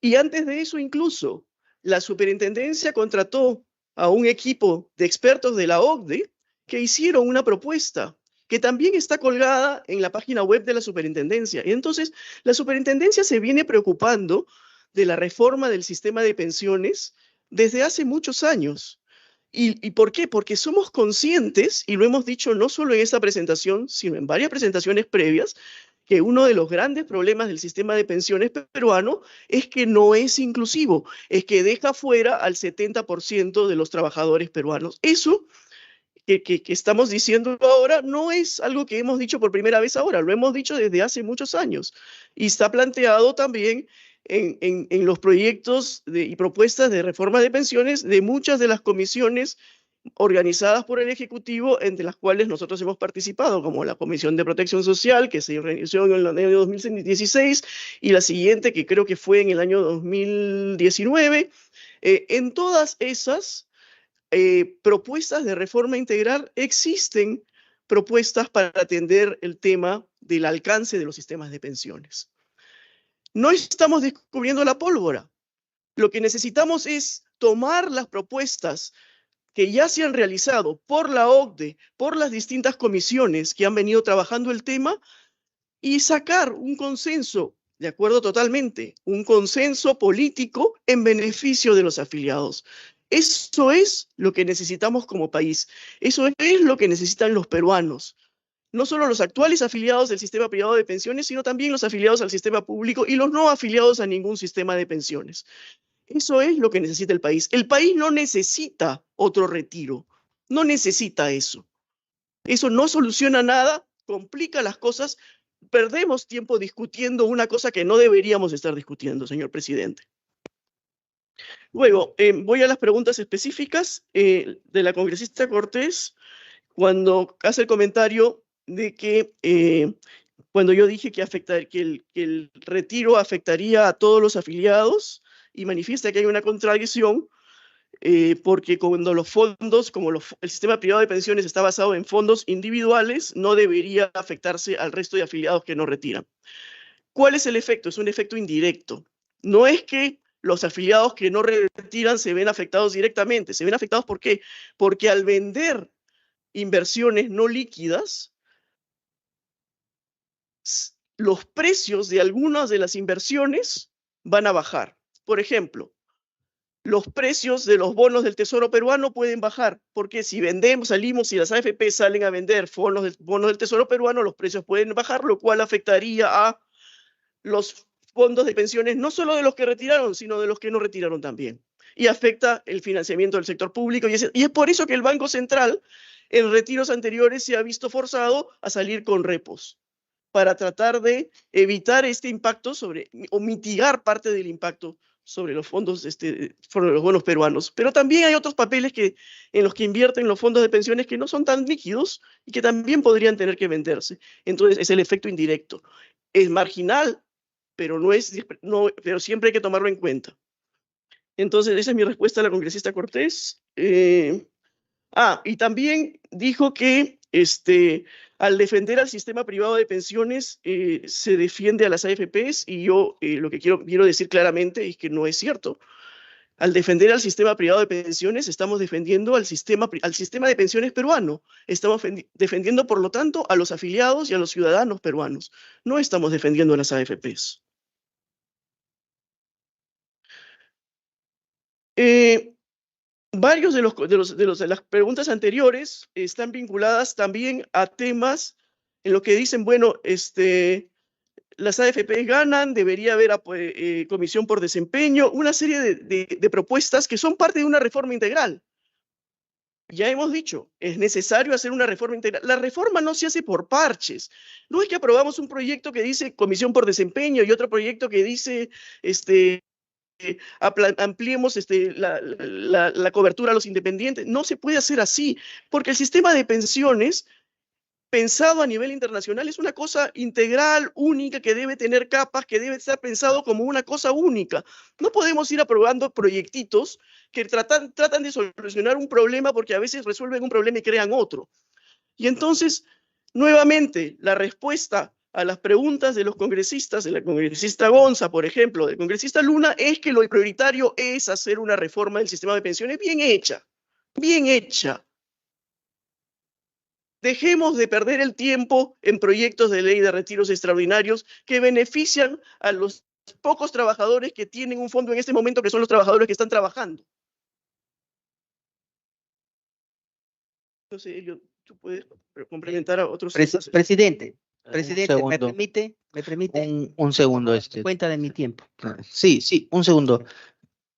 Y antes de eso incluso, la superintendencia contrató a un equipo de expertos de la OCDE que hicieron una propuesta que también está colgada en la página web de la superintendencia. Y entonces, la superintendencia se viene preocupando de la reforma del sistema de pensiones desde hace muchos años. ¿Y por qué? Porque somos conscientes, y lo hemos dicho no solo en esta presentación, sino en varias presentaciones previas, que uno de los grandes problemas del sistema de pensiones peruano es que no es inclusivo, es que deja fuera al 70% de los trabajadores peruanos. Eso que estamos diciendo ahora no es algo que hemos dicho por primera vez ahora, lo hemos dicho desde hace muchos años y está planteado también en los proyectos y propuestas de reforma de pensiones de muchas de las comisiones organizadas por el Ejecutivo, entre las cuales nosotros hemos participado, como la Comisión de Protección Social, que se realizó en el año 2016, y la siguiente, que creo que fue en el año 2019. En todas esas propuestas de reforma integral existen propuestas para atender el tema del alcance de los sistemas de pensiones. No estamos descubriendo la pólvora. Lo que necesitamos es tomar las propuestas que ya se han realizado por la OCDE, por las distintas comisiones que han venido trabajando el tema y sacar un consenso De acuerdo totalmente. Un consenso político en beneficio de los afiliados. Eso es lo que necesitamos como país. Eso es lo que necesitan los peruanos. No solo los actuales afiliados del sistema privado de pensiones, sino también los afiliados al sistema público y los no afiliados a ningún sistema de pensiones. Eso es lo que necesita el país. El país no necesita otro retiro. No necesita eso. Eso no soluciona nada, complica las cosas. Perdemos tiempo discutiendo una cosa que no deberíamos estar discutiendo, señor presidente. Luego, voy a las preguntas específicas de la congresista Cortés, cuando hace el comentario de que cuando yo dije que el retiro afectaría a todos los afiliados y manifiesta que hay una contradicción, porque cuando los fondos, como el sistema privado de pensiones está basado en fondos individuales, no debería afectarse al resto de afiliados que no retiran. ¿Cuál es el efecto? Es un efecto indirecto. No es que los afiliados que no retiran se ven afectados directamente. Se ven afectados ¿por qué? Porque al vender inversiones no líquidas, los precios de algunas de las inversiones van a bajar. Por ejemplo, los precios de los bonos del Tesoro peruano pueden bajar, porque si salimos y las AFP salen a vender bonos del Tesoro peruano, los precios pueden bajar, lo cual afectaría a los fondos de pensiones, no solo de los que retiraron, sino de los que no retiraron también. Y afecta el financiamiento del sector público, y es por eso que el Banco Central, en retiros anteriores, se ha visto forzado a salir con repos, para tratar de evitar este impacto o mitigar parte del impacto sobre los fondos, sobre los bonos peruanos. Pero también hay otros papeles en los que invierten los fondos de pensiones que no son tan líquidos y que también podrían tener que venderse. Entonces es el efecto indirecto. Es marginal, pero, pero siempre hay que tomarlo en cuenta. Entonces esa es mi respuesta a la congresista Cortés. Y también dijo que al defender al sistema privado de pensiones se defiende a las AFPs, y yo lo que quiero decir claramente es que no es cierto. Al defender al sistema privado de pensiones estamos defendiendo al sistema de pensiones peruano. Estamos defendiendo, por lo tanto, a los afiliados y a los ciudadanos peruanos. No estamos defendiendo a las AFPs. Varios de las preguntas anteriores están vinculadas también a temas en lo que dicen, bueno, las AFP ganan, debería haber comisión por desempeño, una serie de propuestas que son parte de una reforma integral. Ya hemos dicho, es necesario hacer una reforma integral. La reforma no se hace por parches. No es que aprobamos un proyecto que dice comisión por desempeño y otro proyecto que dice ampliemos la cobertura a los independientes. No se puede hacer así, porque el sistema de pensiones pensado a nivel internacional es una cosa integral, única, que debe tener capas, que debe estar pensado como una cosa única. No podemos ir aprobando proyectitos que tratan de solucionar un problema, porque a veces resuelven un problema y crean otro. Y entonces, nuevamente, la respuesta a las preguntas de los congresistas, de la congresista Gonza, por ejemplo, del congresista Luna, es que lo prioritario es hacer una reforma del sistema de pensiones bien hecha, bien hecha. Dejemos de perder el tiempo en proyectos de ley de retiros extraordinarios que benefician a los pocos trabajadores que tienen un fondo en este momento, que son los trabajadores que están trabajando. Entonces, Elio, tú puedes complementar a otros. Presidente, Un ¿me permite? Un segundo. Cuenta de mi tiempo. Sí, un segundo.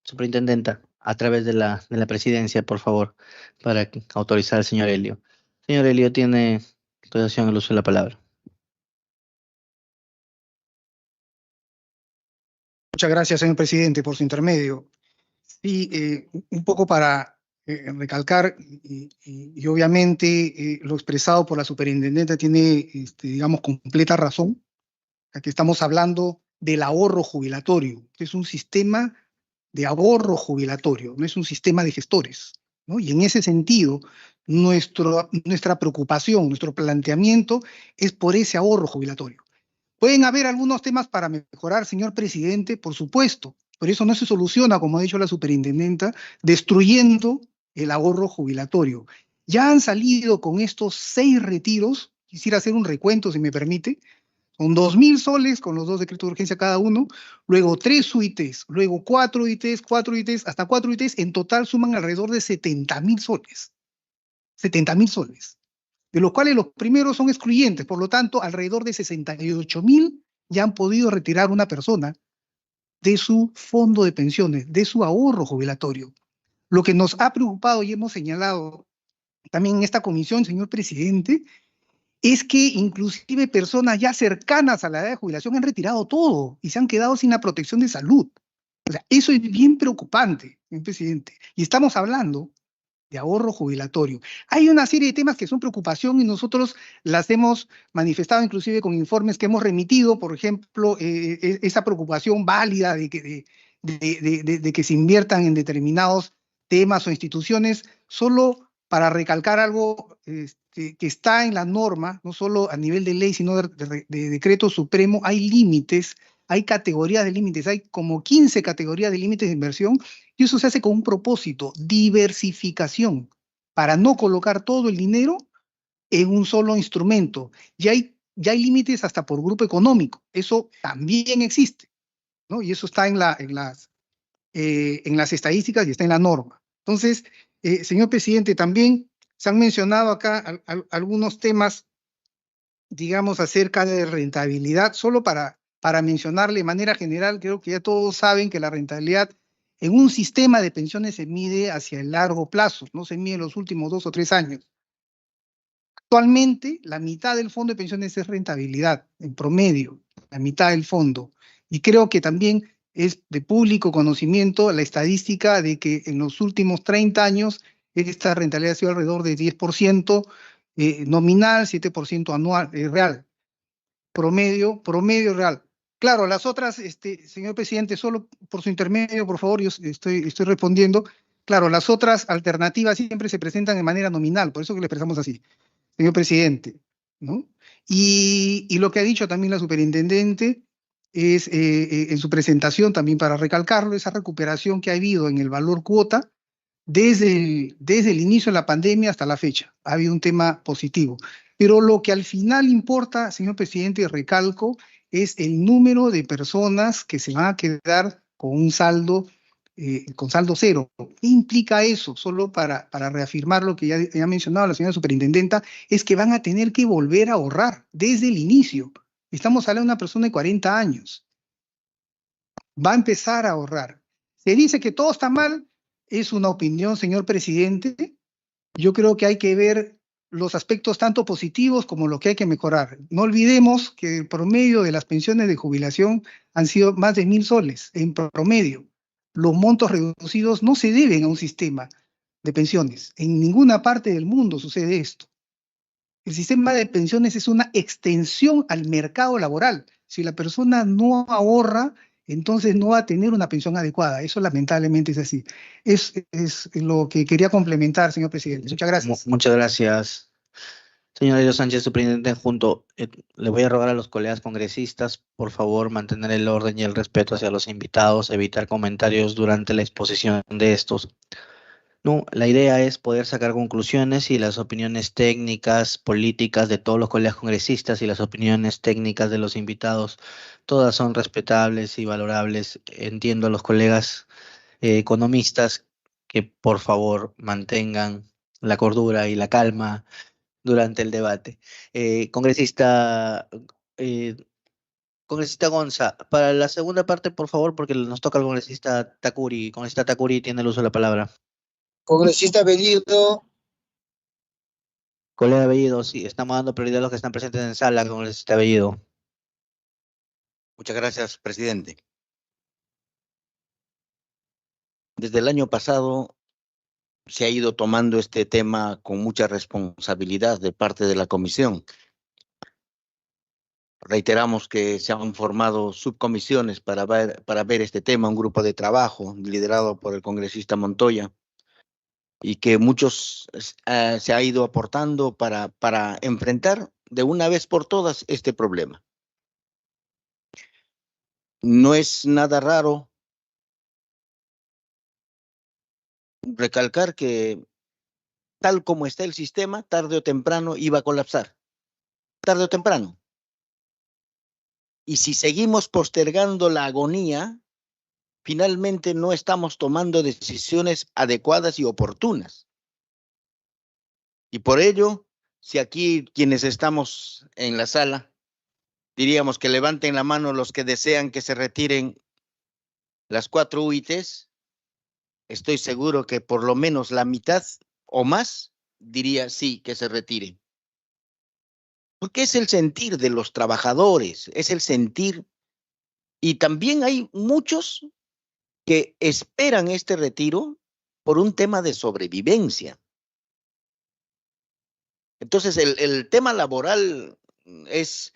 Superintendenta, a través de la presidencia, por favor, para autorizar al señor Elio. Señor Elio, tiene autorización al uso de la palabra. Muchas gracias, señor presidente, por su intermedio. Sí, un poco para recalcar, y obviamente lo expresado por la superintendente tiene, digamos, completa razón. Aquí estamos hablando del ahorro jubilatorio. Es un sistema de ahorro jubilatorio, no es un sistema de gestores, ¿no? Y en ese sentido, nuestra preocupación, nuestro planteamiento es por ese ahorro jubilatorio. Pueden haber algunos temas para mejorar, señor presidente, por supuesto, pero eso no se soluciona, como ha dicho la superintendenta, destruyendo el ahorro jubilatorio. Ya han salido con estos 6 retiros, quisiera hacer un recuento, si me permite, Son 2.000 soles con los 2 decretos de urgencia cada uno, luego 3 UITs, luego 4 UITs, 4 UITs, hasta 4 UITs, en total suman alrededor de 70.000 soles. 70.000 soles, de los cuales los primeros son excluyentes, por lo tanto, alrededor de 68.000 ya han podido retirar una persona de su fondo de pensiones, de su ahorro jubilatorio. Lo que nos ha preocupado y hemos señalado también en esta comisión, señor presidente, es que inclusive personas ya cercanas a la edad de jubilación han retirado todo y se han quedado sin la protección de salud. O sea, eso es bien preocupante, señor presidente. Y estamos hablando de ahorro jubilatorio. Hay una serie de temas que son preocupación y nosotros las hemos manifestado inclusive con informes que hemos remitido, por ejemplo, esa preocupación válida de que se inviertan en determinados temas o instituciones, solo para recalcar algo que está en la norma, no solo a nivel de ley, sino de decreto supremo. Hay límites, hay categorías de límites, hay como 15 categorías de límites de inversión, y eso se hace con un propósito, diversificación, para no colocar todo el dinero en un solo instrumento. Ya hay límites hasta por grupo económico, eso también existe, ¿no? Y eso está en las estadísticas y está en la norma. Entonces, señor presidente, también se han mencionado acá algunos temas, digamos, acerca de rentabilidad, solo para mencionarle de manera general. Creo que ya todos saben que la rentabilidad en un sistema de pensiones se mide hacia el largo plazo, no se mide en los últimos 2 o 3 años. Actualmente, la mitad del fondo de pensiones es rentabilidad, en promedio, la mitad del fondo. Y creo que también es de público conocimiento la estadística de que en los últimos 30 años esta rentabilidad ha sido alrededor de 10% nominal, 7% anual, real, promedio real. Claro, las otras, señor presidente, solo por su intermedio, por favor, yo estoy respondiendo. Claro, las otras alternativas siempre se presentan de manera nominal, por eso que le expresamos así, señor presidente, ¿no? Y lo que ha dicho también la superintendente es, en su presentación, también para recalcarlo, esa recuperación que ha habido en el valor cuota desde el inicio de la pandemia hasta la fecha. Ha habido un tema positivo. Pero lo que al final importa, señor presidente, y recalco, es el número de personas que se van a quedar con un saldo, con saldo cero. ¿Qué implica eso? Solo para reafirmar lo que ya ha mencionado la señora superintendenta, es que van a tener que volver a ahorrar desde el inicio. Estamos hablando de una persona de 40 años. Va a empezar a ahorrar. Se dice que todo está mal, es una opinión, señor presidente. Yo creo que hay que ver los aspectos tanto positivos como lo que hay que mejorar. No olvidemos que el promedio de las pensiones de jubilación han sido más de 1.000 soles en promedio. Los montos reducidos no se deben a un sistema de pensiones. En ninguna parte del mundo sucede esto. El sistema de pensiones es una extensión al mercado laboral. Si la persona no ahorra, entonces no va a tener una pensión adecuada. Eso lamentablemente es así. Es lo que quería complementar, señor presidente. Muchas gracias. Muchas gracias. Señor Elio Sánchez, superintendente adjunto, le voy a rogar a los colegas congresistas, por favor, mantener el orden y el respeto hacia los invitados, evitar comentarios durante la exposición de estos. No, la idea es poder sacar conclusiones y las opiniones técnicas, políticas de todos los colegas congresistas y las opiniones técnicas de los invitados, todas son respetables y valorables. Entiendo a los colegas economistas que por favor mantengan la cordura y la calma durante el debate. Congresista Gonza, para la segunda parte, por favor, porque nos toca el congresista Takuri. Congresista Takuri tiene el uso de la palabra. Congresista Bellido. Colega Bellido, sí, estamos dando prioridad a los que están presentes en sala, congresista Bellido. Muchas gracias, presidente. Desde el año pasado se ha ido tomando este tema con mucha responsabilidad de parte de la comisión. Reiteramos que se han formado subcomisiones para ver este tema, un grupo de trabajo liderado por el congresista Montoya, y que muchos se ha ido aportando para enfrentar de una vez por todas este problema. No es nada raro recalcar que tal como está el sistema, tarde o temprano iba a colapsar. Tarde o temprano. Y si seguimos postergando la agonía, finalmente no estamos tomando decisiones adecuadas y oportunas. Y por ello, si aquí quienes estamos en la sala, diríamos que levanten la mano los que desean que se retiren las 4 UITs, estoy seguro que por lo menos la mitad o más diría sí, que se retiren. Porque es el sentir de los trabajadores, es el sentir. Y también hay muchos que esperan este retiro por un tema de sobrevivencia. Entonces, el tema laboral es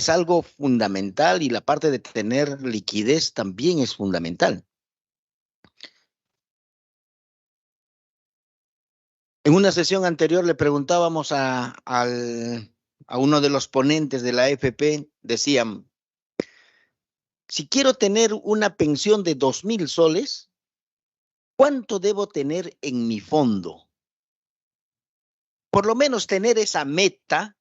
algo fundamental y la parte de tener liquidez también es fundamental. En una sesión anterior le preguntábamos a uno de los ponentes de la AFP, decían, si quiero tener una pensión de 2,000 soles, ¿cuánto debo tener en mi fondo? Por lo menos tener esa meta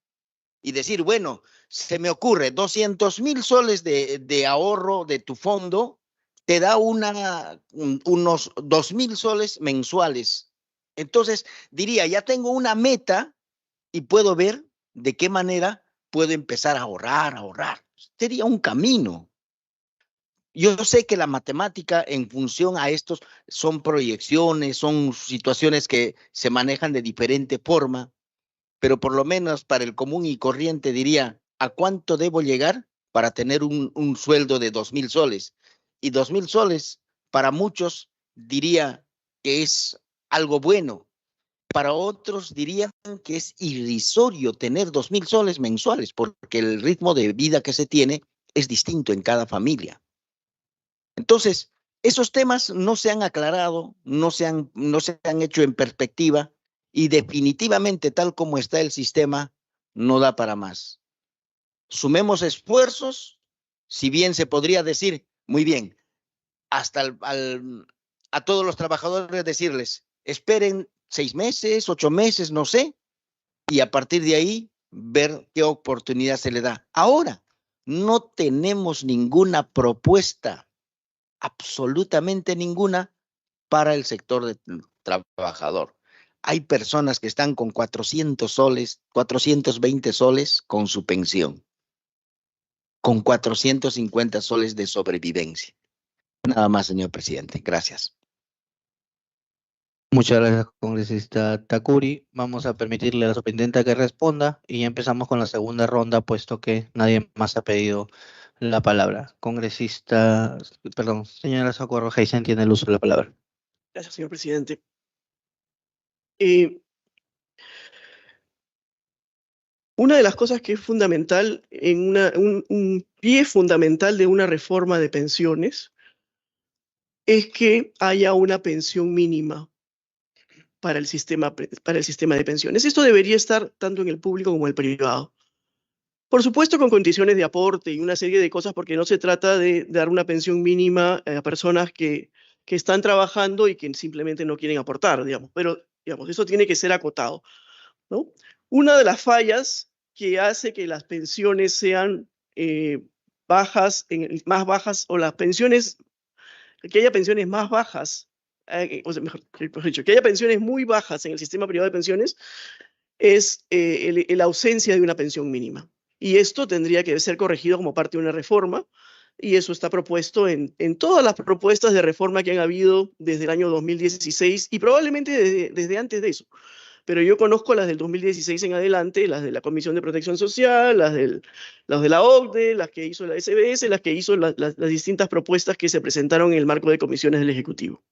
y decir, bueno, se me ocurre 200,000 soles de ahorro de tu fondo, te da unos 2,000 soles mensuales. Entonces, diría, ya tengo una meta y puedo ver de qué manera puedo empezar a ahorrar. Sería un camino. Yo sé que la matemática en función a estos son proyecciones, son situaciones que se manejan de diferente forma, pero por lo menos para el común y corriente diría, ¿a cuánto debo llegar para tener un sueldo de 2,000 soles? Y 2,000 soles para muchos diría que es algo bueno. Para otros dirían que es irrisorio tener 2,000 soles mensuales porque el ritmo de vida que se tiene es distinto en cada familia. Entonces, esos temas no se han aclarado, no se han hecho en perspectiva y definitivamente tal como está el sistema no da para más. Sumemos esfuerzos, si bien se podría decir, muy bien, hasta a todos los trabajadores decirles, esperen 6 meses, 8 meses, no sé, y a partir de ahí ver qué oportunidad se le da. Ahora, no tenemos ninguna propuesta, absolutamente ninguna, para el sector del trabajador. Hay personas que están con 400 soles, 420 soles con su pensión, con 450 soles de sobrevivencia. Nada más, señor presidente. Gracias. Muchas gracias, congresista Takuri. Vamos a permitirle a la superintendenta que responda y ya empezamos con la segunda ronda, puesto que nadie más ha pedido la palabra. Señora Socorro Heisen tiene el uso de la palabra. Gracias, señor presidente. Una de las cosas que es fundamental, un pie fundamental de una reforma de pensiones, es que haya una pensión mínima para el sistema de pensiones. Esto debería estar tanto en el público como en el privado. Por supuesto, con condiciones de aporte y una serie de cosas, porque no se trata de dar una pensión mínima a personas que están trabajando y que simplemente no quieren aportar, digamos. Pero, digamos, eso tiene que ser acotado, ¿no? Una de las fallas que hace que las pensiones sean más bajas, o las pensiones, que haya pensiones más bajas, o sea, mejor dicho, que haya pensiones muy bajas en el sistema privado de pensiones, es la ausencia de una pensión mínima. Y esto tendría que ser corregido como parte de una reforma, y eso está propuesto en todas las propuestas de reforma que han habido desde el año 2016 y probablemente desde antes de eso. Pero yo conozco las del 2016 en adelante, las de la Comisión de Protección Social, las de la OCDE, las que hizo la SBS, las que hizo las distintas propuestas que se presentaron en el marco de comisiones del Ejecutivo.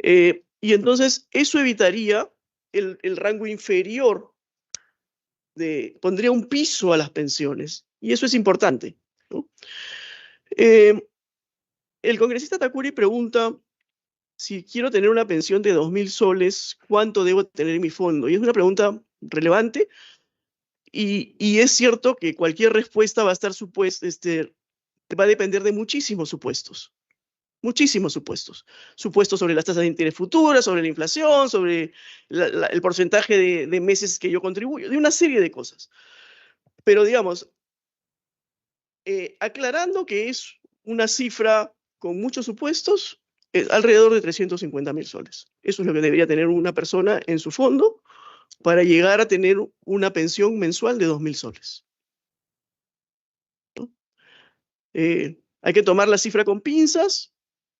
Y entonces eso evitaría el rango inferior, pondría un piso a las pensiones, y eso es importante, ¿no? El congresista Takuri pregunta, si quiero tener una pensión de 2,000 soles, ¿cuánto debo tener en mi fondo? Y es una pregunta relevante, y es cierto que cualquier respuesta va a estar va a depender de muchísimos supuestos. Muchísimos supuestos. Supuestos sobre las tasas de interés futuras, sobre la inflación, sobre el porcentaje de meses que yo contribuyo, de una serie de cosas. Pero digamos, aclarando que es una cifra con muchos supuestos, alrededor de 350.000 soles. Eso es lo que debería tener una persona en su fondo para llegar a tener una pensión mensual de 2.000 soles. ¿No? Hay que tomar la cifra con pinzas,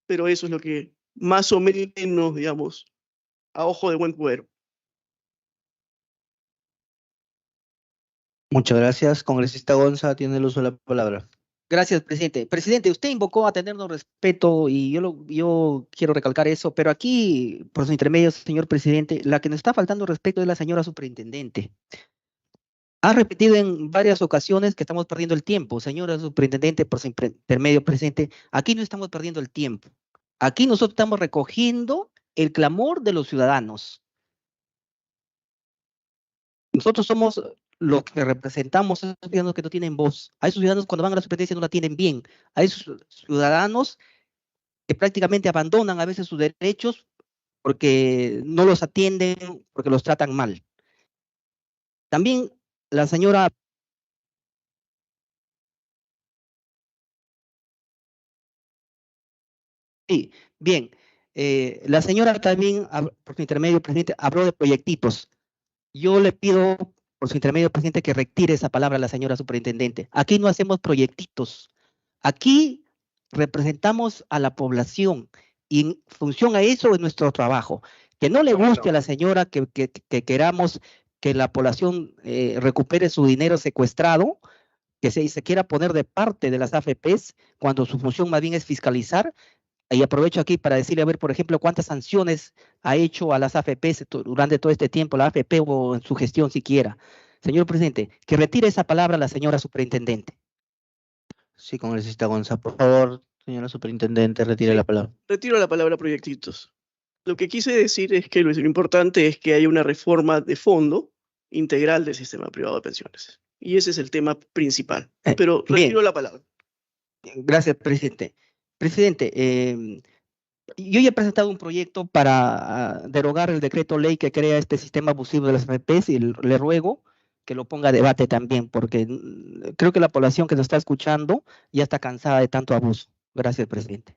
pero eso es lo que más o menos, digamos, a ojo de buen cubero. Muchas gracias. Congresista Gonza, tiene el uso de la palabra. Gracias, presidente. Presidente, usted invocó a tenernos respeto y yo quiero recalcar eso, pero aquí, por su intermedio, señor presidente, la que nos está faltando respeto es la señora superintendente. Ha repetido en varias ocasiones que estamos perdiendo el tiempo. Señora superintendente, por su intermedio, presidente, aquí no estamos perdiendo el tiempo. Aquí nosotros estamos recogiendo el clamor de los ciudadanos. Nosotros somos los que representamos a esos ciudadanos que no tienen voz. A esos ciudadanos cuando van a la superintendencia no la tienen bien. A esos ciudadanos que prácticamente abandonan a veces sus derechos porque no los atienden, porque los tratan mal. También la señora... Sí, bien. La señora también, por su intermedio, presidente, habló de proyectitos. Yo le pido, por su intermedio, presidente, que retire esa palabra a la señora superintendente. Aquí no hacemos proyectitos. Aquí representamos a la población y en función a eso es nuestro trabajo. Que no le guste a la señora que queramos que la población recupere su dinero secuestrado, que se quiera poner de parte de las AFPs cuando su función más bien es fiscalizar. Y aprovecho aquí para decirle, a ver, por ejemplo, cuántas sanciones ha hecho a las AFPs durante todo este tiempo, la AFP o en su gestión siquiera. Señor presidente, que retire esa palabra a la señora superintendente. Sí, congresista Gonza, por favor, señora superintendente, retire la palabra. Retiro la palabra proyectitos. Lo que quise decir es que lo importante es que haya una reforma de fondo integral del sistema privado de pensiones. Y ese es el tema principal. Pero retiro la palabra. Gracias, presidente. Presidente, yo ya he presentado un proyecto para derogar el decreto ley que crea este sistema abusivo de las AFPs y le ruego que lo ponga a debate también, porque creo que la población que nos está escuchando ya está cansada de tanto abuso. Gracias, presidente.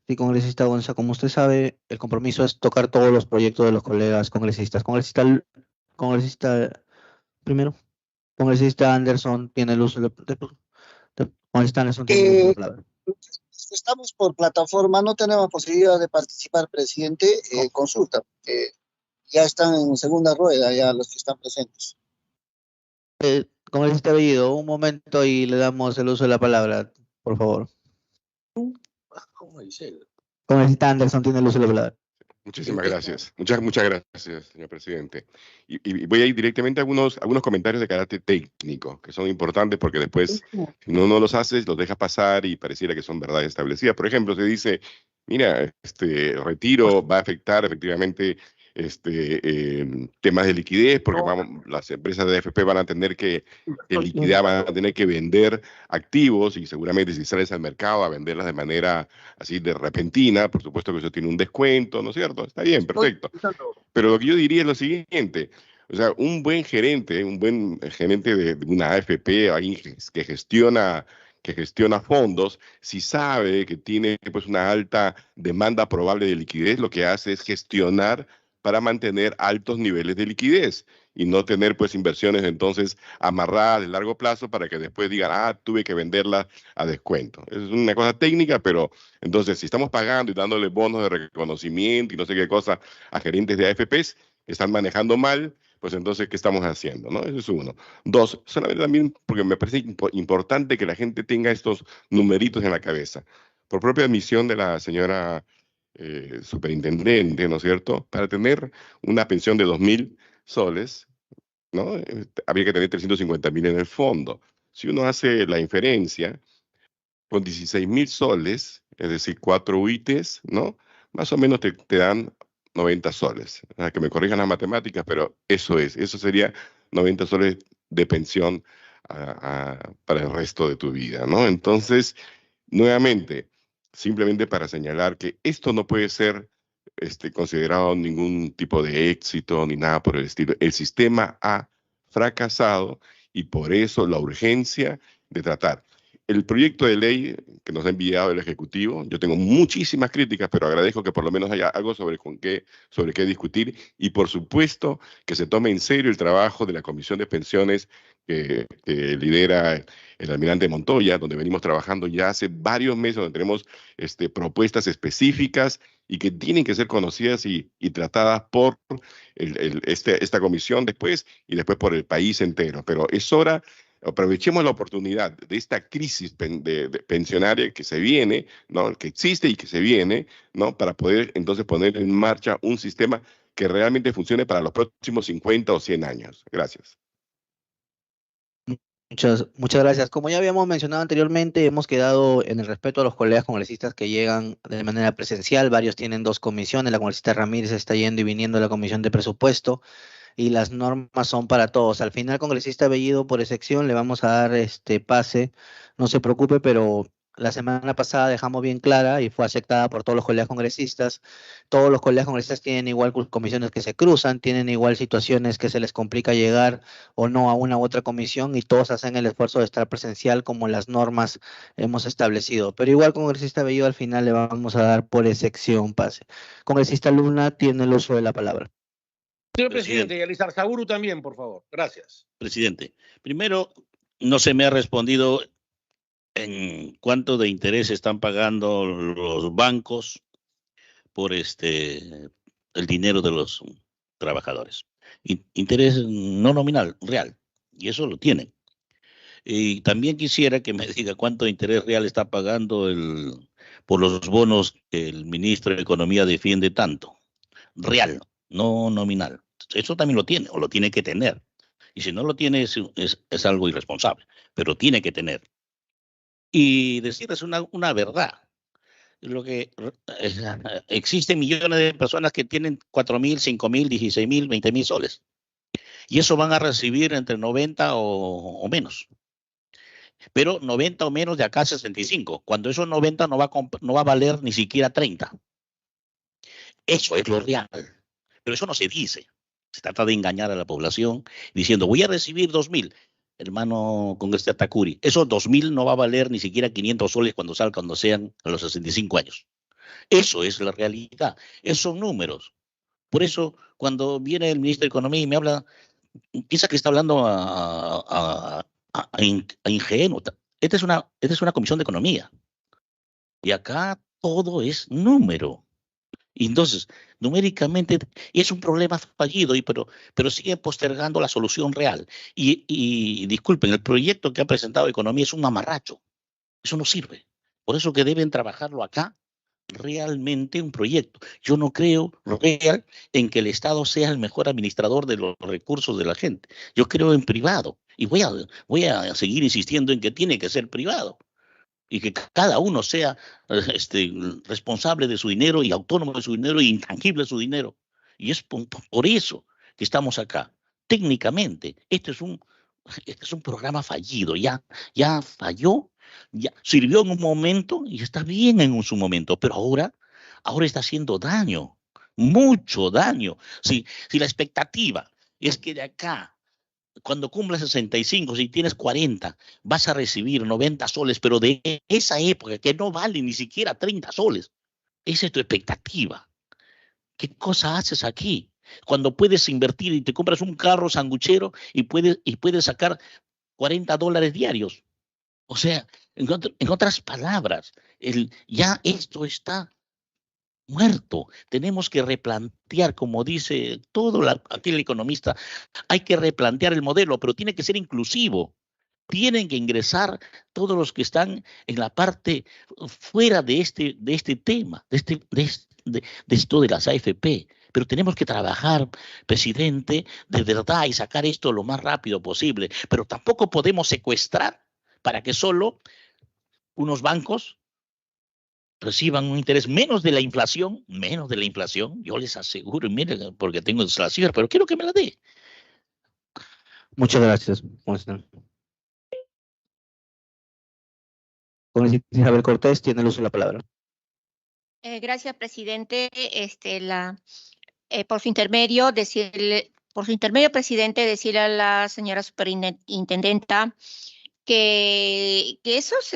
Sí, congresista Gonza, como usted sabe, el compromiso es tocar todos los proyectos de los colegas congresistas. Congresista primero, congresista Anderson tiene el uso de congresista Anderson tiene el uso de la palabra. Estamos por plataforma, no tenemos posibilidad de participar, presidente. Consulta. Ya están en segunda rueda, ya los que están presentes. Congresista Bellido, un momento y le damos el uso de la palabra, por favor. Congresista Anderson tiene el uso de la palabra. Muchísimas gracias. Muchas gracias, señor presidente. Y voy a ir directamente a algunos comentarios de carácter técnico, que son importantes porque después, si no los haces, los dejas pasar y pareciera que son verdades establecidas. Por ejemplo, se dice, mira, el retiro va a afectar efectivamente temas de liquidez, porque las empresas de AFP van a tener que liquidar, van a tener que vender activos y seguramente si sales al mercado a venderlas de manera así de repentina, por supuesto que eso tiene un descuento, ¿no es cierto? Está bien, perfecto. Pero lo que yo diría es lo siguiente, o sea, un buen gerente de una AFP ahí que gestiona fondos, si sabe que tiene pues una alta demanda probable de liquidez, lo que hace es gestionar para mantener altos niveles de liquidez y no tener pues inversiones entonces amarradas de largo plazo para que después digan, tuve que venderla a descuento. Es una cosa técnica, pero entonces si estamos pagando y dándole bonos de reconocimiento y no sé qué cosa a gerentes de AFPs que están manejando mal, pues entonces, ¿qué estamos haciendo? ¿No? Eso es uno. Dos, solamente también porque me parece importante que la gente tenga estos numeritos en la cabeza. Por propia admisión de la señora superintendente, ¿no es cierto? Para tener una pensión de 2.000 soles, ¿no? Habría que tener 350.000 en el fondo. Si uno hace la inferencia, con 16.000 soles, es decir, 4 UITs, ¿no? Más o menos te dan 90 soles. Que me corrijan las matemáticas, pero eso sería 90 soles de pensión para el resto de tu vida, ¿no? Entonces, nuevamente, simplemente para señalar que esto no puede ser considerado ningún tipo de éxito ni nada por el estilo. El sistema ha fracasado y por eso la urgencia de tratar. El proyecto de ley que nos ha enviado el Ejecutivo, yo tengo muchísimas críticas, pero agradezco que por lo menos haya algo sobre qué discutir, y por supuesto que se tome en serio el trabajo de la Comisión de Pensiones que lidera el almirante Montoya, donde venimos trabajando ya hace varios meses, donde tenemos propuestas específicas y que tienen que ser conocidas y tratadas por esta comisión después y después por el país entero. Pero es hora. Aprovechemos la oportunidad de esta crisis pensionaria que se viene, ¿no? Que existe y que se viene, ¿no? Para poder entonces poner en marcha un sistema que realmente funcione para los próximos 50 o 100 años. Gracias. Muchas gracias. Como ya habíamos mencionado anteriormente, hemos quedado en el respeto a los colegas congresistas que llegan de manera presencial. Varios tienen 2 comisiones. La congresista Ramírez está yendo y viniendo a la comisión de presupuesto, y las normas son para todos. Al final, congresista Bellido, por excepción, le vamos a dar pase. No se preocupe, pero la semana pasada dejamos bien clara y fue aceptada por todos los colegas congresistas. Todos los colegas congresistas tienen igual comisiones que se cruzan, tienen igual situaciones que se les complica llegar o no a una u otra comisión, y todos hacen el esfuerzo de estar presencial como las normas hemos establecido. Pero igual, congresista Bellido, al final le vamos a dar por excepción pase. Congresista Luna tiene el uso de la palabra. Señor presidente, y Alizarzaburu también, por favor. Gracias. Presidente, primero, no se me ha respondido en cuánto de interés están pagando los bancos por el dinero de los trabajadores. Interés no nominal, real, y eso lo tienen. Y también quisiera que me diga cuánto interés real está pagando por los bonos que el ministro de Economía defiende tanto. Real, no nominal. Eso también lo tiene, o lo tiene que tener. Y si no lo tiene, es algo irresponsable, pero tiene que tener. Y decirles una verdad. Existen millones de personas que tienen 4.000, 5.000, 16.000, 20.000 soles. Y eso van a recibir entre 90 o menos. Pero 90 o menos de acá a 65. Cuando esos 90 no va a valer ni siquiera 30. Eso es lo real. Pero eso no se dice. Se trata de engañar a la población diciendo, voy a recibir 2.000. Hermano congresista Takuri, esos 2.000 no va a valer ni siquiera 500 soles cuando sean a los 65 años. Eso es la realidad. Esos son números. Por eso, cuando viene el ministro de Economía y me habla, piensa que está hablando a ingenuo. Esta es una comisión de economía. Y acá todo es número. Y entonces, numéricamente, es un problema fallido, pero sigue postergando la solución real. Y disculpen, el proyecto que ha presentado Economía es un mamarracho. Eso no sirve. Por eso que deben trabajarlo acá, realmente un proyecto. Yo no creo real en que el Estado sea el mejor administrador de los recursos de la gente. Yo creo en privado. Y voy a seguir insistiendo en que tiene que ser privado. Y que cada uno sea responsable de su dinero y autónomo de su dinero y intangible de su dinero. Y es por eso que estamos acá. Técnicamente, este es un programa fallido. Ya falló, ya sirvió en un momento y está bien en su momento, pero ahora está haciendo daño, mucho daño. Si la expectativa es que de acá, cuando cumplas 65, si tienes 40, vas a recibir 90 soles, pero de esa época que no vale ni siquiera 30 soles. Esa es tu expectativa. ¿Qué cosa haces aquí? Cuando puedes invertir y te compras un carro sanguchero y puedes sacar $40 diarios. O sea, en otras palabras, ya esto está muerto. Tenemos que replantear, como dice aquel economista, hay que replantear el modelo, pero tiene que ser inclusivo. Tienen que ingresar todos los que están en la parte fuera de este tema, de esto de las AFP. Pero tenemos que trabajar, presidente, de verdad y sacar esto lo más rápido posible. Pero tampoco podemos secuestrar para que solo unos bancos reciban un interés menos de la inflación, yo les aseguro, miren, porque tengo la cifra, pero quiero que me la dé. Muchas gracias. Congresista Isabel Cortés tiene el uso de la palabra. Gracias, presidente. Por su intermedio, decirle por su intermedio, presidente, decirle a la señora superintendenta que esos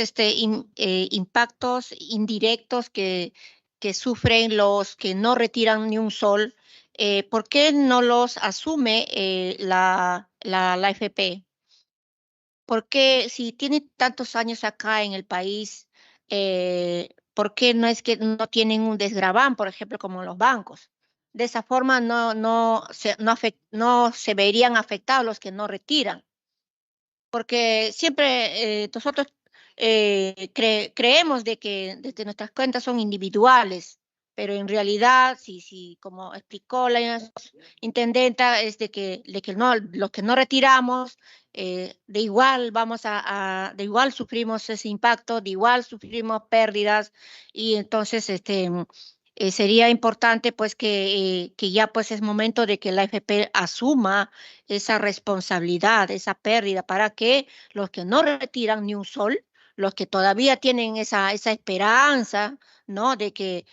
impactos indirectos que sufren los que no retiran ni un sol, ¿por qué no los asume la AFP? Porque si tiene tantos años acá en el país, ¿por qué no es que no tienen un desgraván, por ejemplo, como los bancos? De esa forma no se verían afectados los que no retiran. Porque siempre nosotros creemos de que nuestras cuentas son individuales, pero en realidad, si como explicó la intendenta, es de que no, los que no retiramos, de igual de igual sufrimos ese impacto, de igual sufrimos pérdidas, y entonces sería importante pues que ya pues es momento de que la AFP asuma esa responsabilidad, esa pérdida, para que los que no retiran ni un sol, los que todavía tienen esa esperanza, ¿no? De que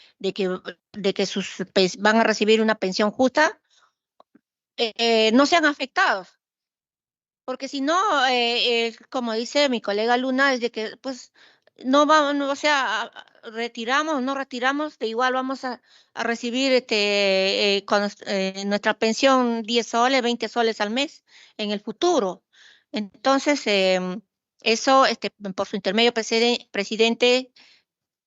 van a recibir una pensión justa, no sean afectados. Porque si no, como dice mi colega Luna, es de que pues no vamos, o sea, retiramos, no retiramos, de igual vamos a recibir nuestra pensión 10 soles, 20 soles al mes en el futuro. Entonces, eso, por su intermedio, presidente,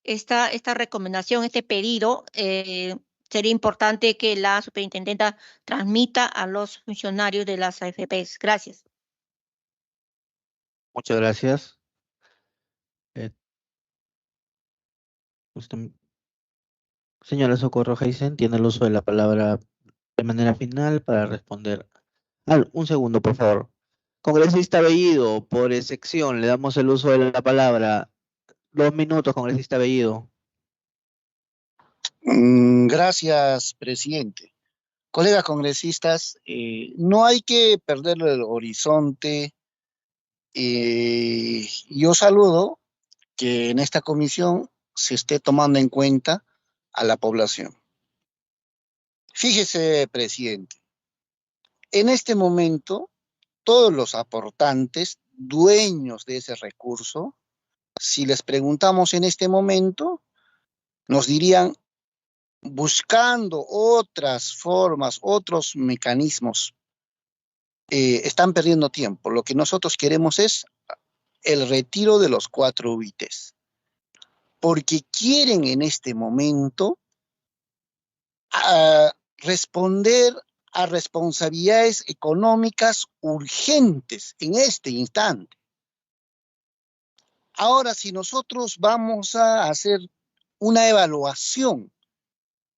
esta recomendación, este pedido, sería importante que la superintendenta transmita a los funcionarios de las AFPs. Gracias. Muchas gracias. Señora Socorro Heisen, tiene el uso de la palabra de manera final para responder. Un segundo, por favor. Congresista Bellido, por excepción, le damos el uso de la palabra. 2 minutos, congresista Bellido. Gracias, presidente. Colegas congresistas, no hay que perder el horizonte. Yo saludo que en esta comisión se esté tomando en cuenta a la población. Fíjese, presidente, en este momento, todos los aportantes, dueños de ese recurso, si les preguntamos en este momento, nos dirían, buscando otras formas, otros mecanismos, están perdiendo tiempo. Lo que nosotros queremos es el retiro de los 4 UITs, porque quieren en este momento responder a responsabilidades económicas urgentes en este instante. Ahora, si nosotros vamos a hacer una evaluación,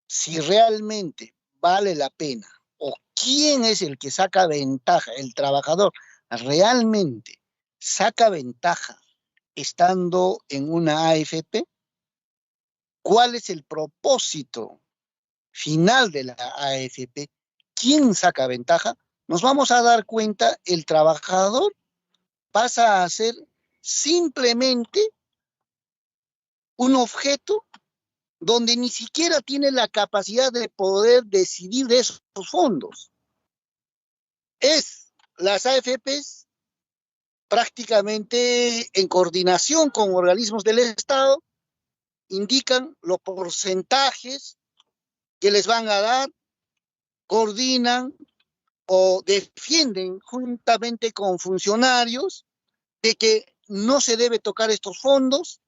si realmente vale la pena o quién es el que saca ventaja, el trabajador realmente saca ventaja estando en una AFP, ¿cuál es el propósito final de la AFP? ¿Quién saca ventaja? Nos vamos a dar cuenta, el trabajador pasa a ser simplemente un objeto donde ni siquiera tiene la capacidad de poder decidir de esos fondos. Las AFPs prácticamente en coordinación con organismos del Estado indican los porcentajes que les van a dar, coordinan o defienden juntamente con funcionarios de que no se debe tocar estos fondos,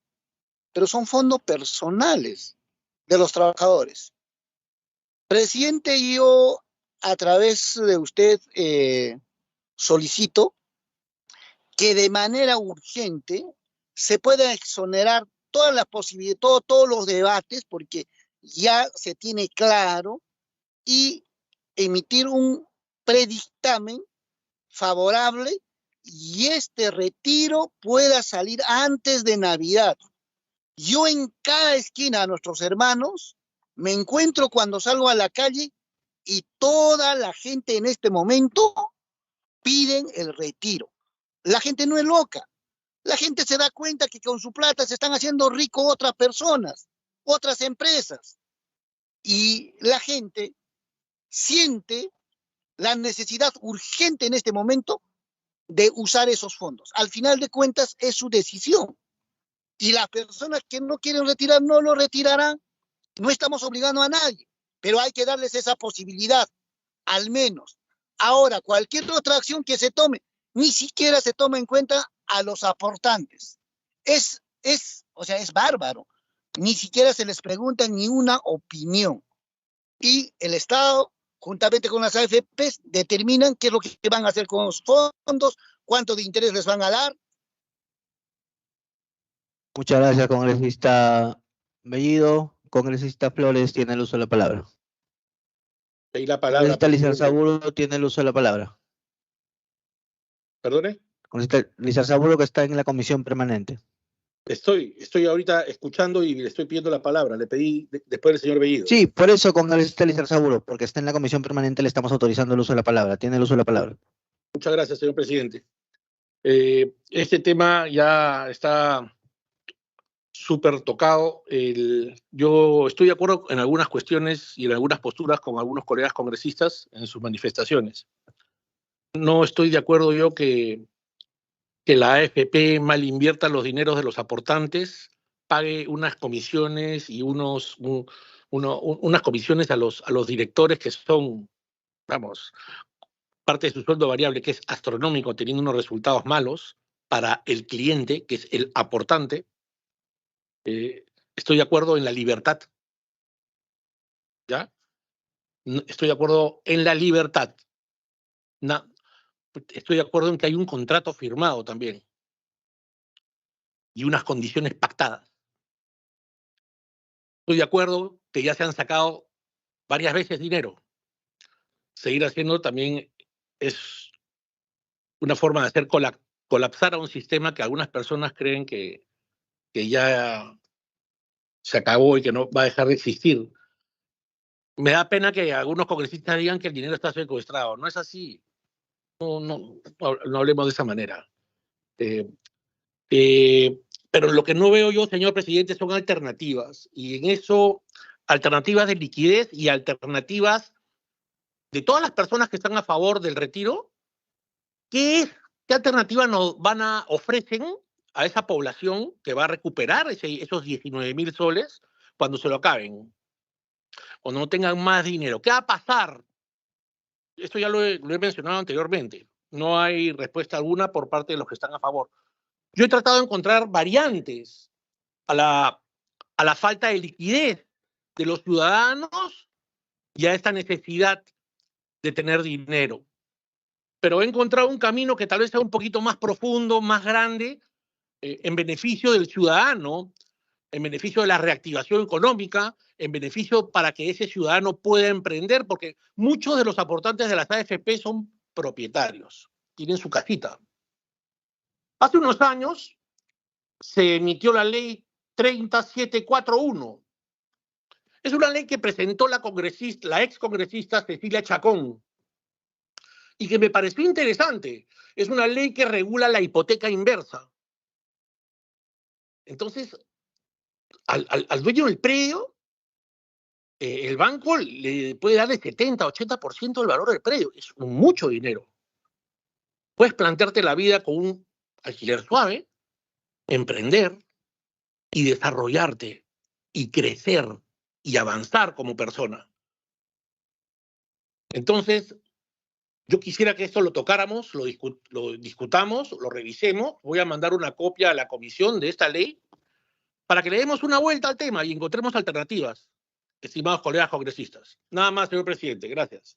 pero son fondos personales de los trabajadores. Presidente, yo a través de usted solicito que de manera urgente se pueda exonerar todas las posibilidades, todos los debates, porque ya se tiene claro, y emitir un predictamen favorable y este retiro pueda salir antes de Navidad. Yo en cada esquina a nuestros hermanos me encuentro cuando salgo a la calle y toda la gente en este momento piden el retiro. La gente no es loca. La gente se da cuenta que con su plata se están haciendo ricos otras personas, otras empresas. Y la gente siente la necesidad urgente en este momento de usar esos fondos. Al final de cuentas es su decisión. Y las personas que no quieren retirar no lo retirarán. No estamos obligando a nadie, pero hay que darles esa posibilidad, al menos. Ahora, cualquier otra acción que se tome, ni siquiera se toma en cuenta a los aportantes. O sea, es bárbaro. Ni siquiera se les pregunta ni una opinión. Y el Estado, juntamente con las AFPs, determinan qué es lo que van a hacer con los fondos, cuánto de interés les van a dar. Muchas gracias, congresista Bellido. Congresista Flores tiene el uso de la palabra. Pedí la palabra. Congresista Lizarzaburu tiene el uso de la palabra. ¿Perdone? Congresista Lizarzaburu, que está en la comisión permanente. Estoy ahorita escuchando y le estoy pidiendo la palabra. Le pedí después del señor Bellido. Sí, por eso, congresista Lizarzaburu, porque está en la comisión permanente, le estamos autorizando el uso de la palabra. Tiene el uso de la palabra. Muchas gracias, señor presidente. Este tema ya está súper tocado. Yo estoy de acuerdo en algunas cuestiones y en algunas posturas con algunos colegas congresistas en sus manifestaciones. No estoy de acuerdo yo que la AFP mal invierta los dineros de los aportantes, pague unas comisiones y unas comisiones a los directores que son, vamos, parte de su sueldo variable, que es astronómico, teniendo unos resultados malos para el cliente, que es el aportante. Estoy de acuerdo en la libertad. ¿Ya? Estoy de acuerdo en la libertad. Estoy de acuerdo en que hay un contrato firmado también y unas condiciones pactadas. Estoy de acuerdo que ya se han sacado varias veces dinero. Seguir haciendo también es una forma de hacer colapsar a un sistema que algunas personas creen que ya se acabó y que no va a dejar de existir. Me da pena que algunos congresistas digan que el dinero está secuestrado. No es así. No hablemos de esa manera. Pero lo que no veo yo, señor presidente, son alternativas. Y en eso, alternativas de liquidez y alternativas de todas las personas que están a favor del retiro. ¿Qué alternativa nos ofrecen a esa población que va a recuperar esos 19.000 soles cuando se lo acaben? Cuando no tengan más dinero. ¿Qué va a pasar? Esto ya lo he mencionado anteriormente. No hay respuesta alguna por parte de los que están a favor. Yo he tratado de encontrar variantes a la falta de liquidez de los ciudadanos y a esta necesidad de tener dinero. Pero he encontrado un camino que tal vez sea un poquito más profundo, más grande, en beneficio del ciudadano, en beneficio de la reactivación económica, en beneficio para que ese ciudadano pueda emprender, porque muchos de los aportantes de las AFP son propietarios, tienen su casita. Hace unos años se emitió la ley 30741. Es una ley que presentó la ex congresista Cecilia Chacón y que me pareció interesante. Es una ley que regula la hipoteca inversa. Entonces, al dueño del predio, el banco le puede dar el 70-80% del valor del predio. Es mucho dinero. Puedes plantearte la vida con un alquiler suave, emprender y desarrollarte y crecer y avanzar como persona. Entonces, yo quisiera que esto lo tocáramos, lo discutamos, lo revisemos. Voy a mandar una copia a la comisión de esta ley para que le demos una vuelta al tema y encontremos alternativas, estimados colegas congresistas. Nada más, señor presidente. Gracias.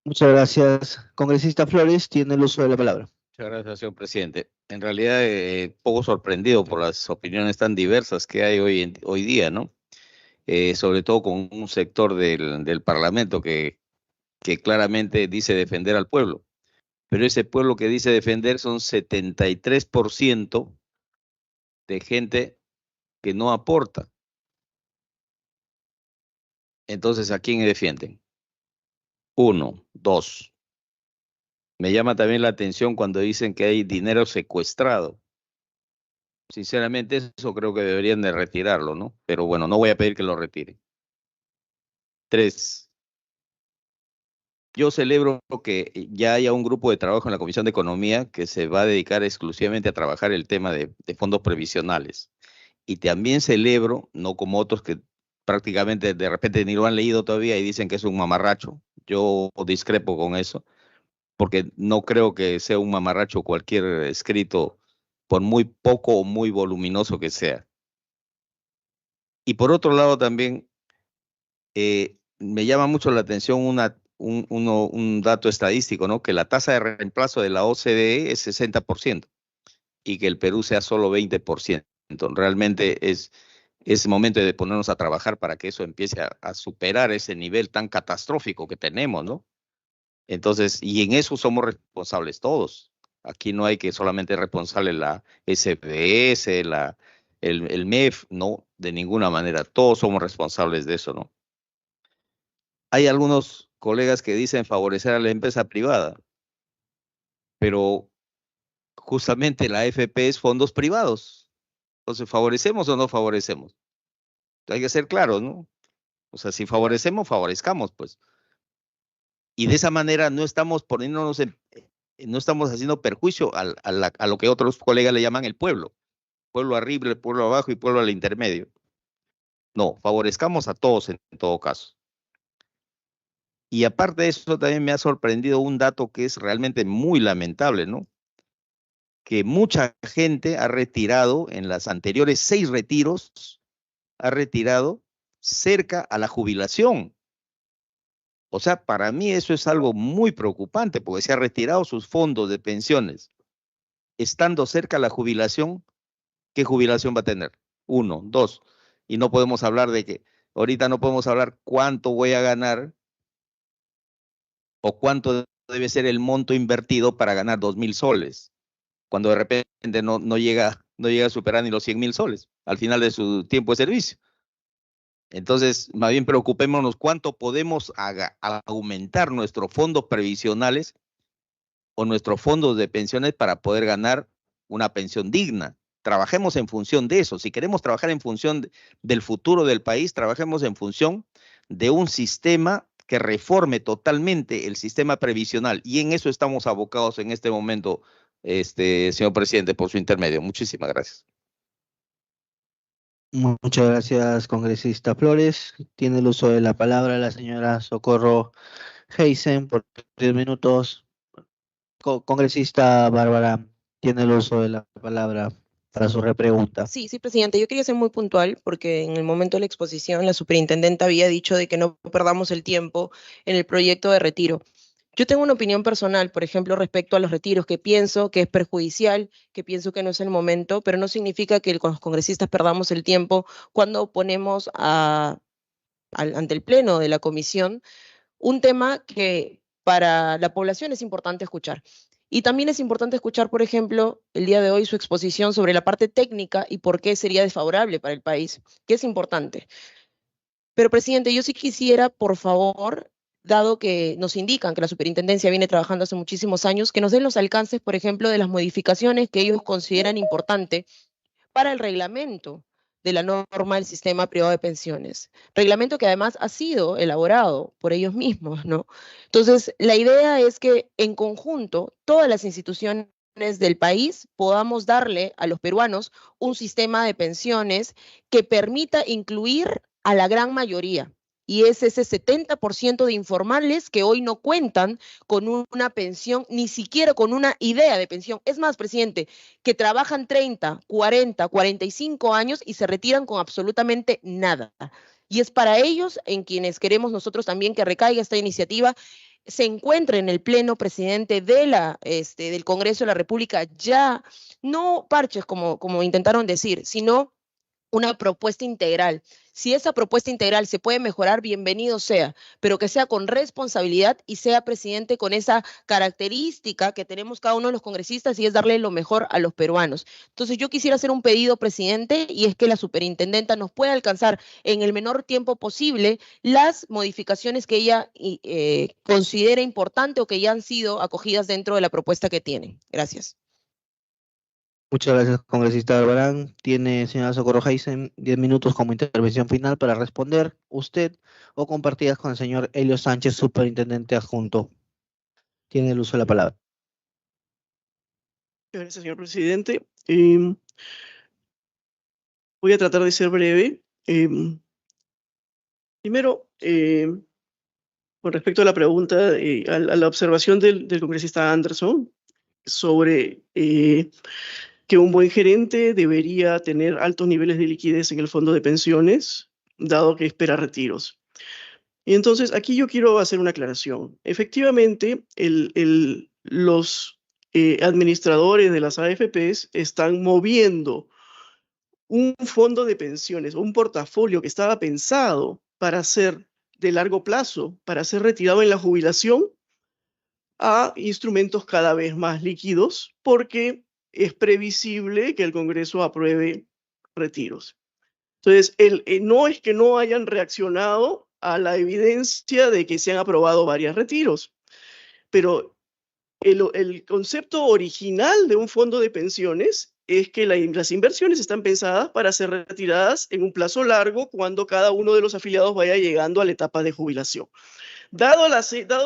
Muchas gracias. Congresista Flores tiene el uso de la palabra. Muchas gracias, señor presidente. En realidad, poco sorprendido por las opiniones tan diversas que hay hoy día, ¿no? Sobre todo con un sector del Parlamento que claramente dice defender al pueblo. Pero ese pueblo que dice defender son 73% de gente que no aporta. Entonces, ¿a quién defienden? 1, 2. Me llama también la atención cuando dicen que hay dinero secuestrado. Sinceramente, eso creo que deberían de retirarlo, ¿no? Pero bueno, no voy a pedir que lo retiren. 3. Yo celebro que ya haya un grupo de trabajo en la Comisión de Economía que se va a dedicar exclusivamente a trabajar el tema de fondos previsionales. Y también celebro, no como otros que prácticamente de repente ni lo han leído todavía y dicen que es un mamarracho. Yo discrepo con eso, porque no creo que sea un mamarracho cualquier escrito, por muy poco o muy voluminoso que sea. Y por otro lado también me llama mucho la atención un dato estadístico, ¿no? Que la tasa de reemplazo de la OCDE es 60% y que el Perú sea solo 20%. Realmente es momento de ponernos a trabajar para que eso empiece a superar ese nivel tan catastrófico que tenemos, ¿no? Entonces, y en eso somos responsables todos. Aquí no hay que solamente responsable la SBS, el MEF, no, de ninguna manera. Todos somos responsables de eso, ¿no? Hay algunos colegas que dicen favorecer a la empresa privada, pero justamente la AFP es fondos privados. Entonces, ¿favorecemos o no favorecemos? Hay que ser claros, ¿no? O sea, si favorecemos, favorezcamos, pues. Y de esa manera no estamos poniéndonos no estamos haciendo perjuicio a lo que otros colegas le llaman el pueblo. Pueblo arriba, el pueblo abajo y pueblo al intermedio. No, favorezcamos a todos en todo caso. Y aparte de eso, también me ha sorprendido un dato que es realmente muy lamentable, ¿no? Que mucha gente ha retirado en las anteriores 6 retiros, ha retirado cerca a la jubilación. O sea, para mí eso es algo muy preocupante, porque se ha retirado sus fondos de pensiones. Estando cerca a la jubilación, ¿qué jubilación va a tener? 1, 2. Y no podemos hablar de que, ahorita no podemos hablar cuánto voy a ganar o cuánto debe ser el monto invertido para ganar 2,000 soles, cuando de repente no llega a superar ni los 100,000 soles al final de su tiempo de servicio. Entonces, más bien preocupémonos cuánto podemos aumentar nuestros fondos previsionales o nuestros fondos de pensiones para poder ganar una pensión digna. Trabajemos en función de eso. Si queremos trabajar en función del futuro del país, trabajemos en función de un sistema que reforme totalmente el sistema previsional. Y en eso estamos abocados en este momento, señor presidente, por su intermedio. Muchísimas gracias. Muchas gracias, congresista Flores. Tiene el uso de la palabra la señora Socorro Heisen por 10 minutos. Congresista Bárbara, tiene el uso de la palabra para su repregunta. Sí, presidente, yo quería ser muy puntual porque en el momento de la exposición la superintendenta había dicho de que no perdamos el tiempo en el proyecto de retiro. Yo tengo una opinión personal, por ejemplo, respecto a los retiros, que pienso que es perjudicial, que pienso que no es el momento, pero no significa que los congresistas perdamos el tiempo cuando ponemos ante el pleno de la comisión un tema que para la población es importante escuchar. Y también es importante escuchar, por ejemplo, el día de hoy su exposición sobre la parte técnica y por qué sería desfavorable para el país, que es importante. Pero, presidente, yo sí quisiera, por favor, dado que nos indican que la superintendencia viene trabajando hace muchísimos años, que nos den los alcances, por ejemplo, de las modificaciones que ellos consideran importante para el reglamento de la norma del sistema privado de pensiones. Reglamento que además ha sido elaborado por ellos mismos, ¿no? Entonces, la idea es que en conjunto todas las instituciones del país podamos darle a los peruanos un sistema de pensiones que permita incluir a la gran mayoría. Y es ese 70% de informales que hoy no cuentan con una pensión, ni siquiera con una idea de pensión. Es más, presidente, que trabajan 30, 40, 45 años y se retiran con absolutamente nada. Y es para ellos en quienes queremos nosotros también que recaiga esta iniciativa, se encuentre en el pleno, presidente, del Congreso de la República, ya no parches como intentaron decir, sino una propuesta integral. Si esa propuesta integral se puede mejorar, bienvenido sea, pero que sea con responsabilidad y sea, presidente, con esa característica que tenemos cada uno de los congresistas y es darle lo mejor a los peruanos. Entonces yo quisiera hacer un pedido, presidente, y es que la superintendenta nos pueda alcanzar en el menor tiempo posible las modificaciones que ella considera importante o que ya han sido acogidas dentro de la propuesta que tiene. Gracias. Muchas gracias, congresista Albarán. Tiene, señora Socorro Heisen, 10 minutos como intervención final para responder usted o compartidas con el señor Helio Sánchez, superintendente adjunto. Tiene el uso de la palabra. Gracias, señor presidente. Voy a tratar de ser breve. Primero, con respecto a la pregunta, a la observación del congresista Anderson sobre que un buen gerente debería tener altos niveles de liquidez en el fondo de pensiones, dado que espera retiros. Y entonces, aquí yo quiero hacer una aclaración. Efectivamente, los administradores de las AFPs están moviendo un fondo de pensiones, un portafolio que estaba pensado para ser de largo plazo, para ser retirado en la jubilación, a instrumentos cada vez más líquidos, porque es previsible que el Congreso apruebe retiros. Entonces, no es que no hayan reaccionado a la evidencia de que se han aprobado varios retiros, pero el concepto original de un fondo de pensiones es que las inversiones están pensadas para ser retiradas en un plazo largo cuando cada uno de los afiliados vaya llegando a la etapa de jubilación. Dado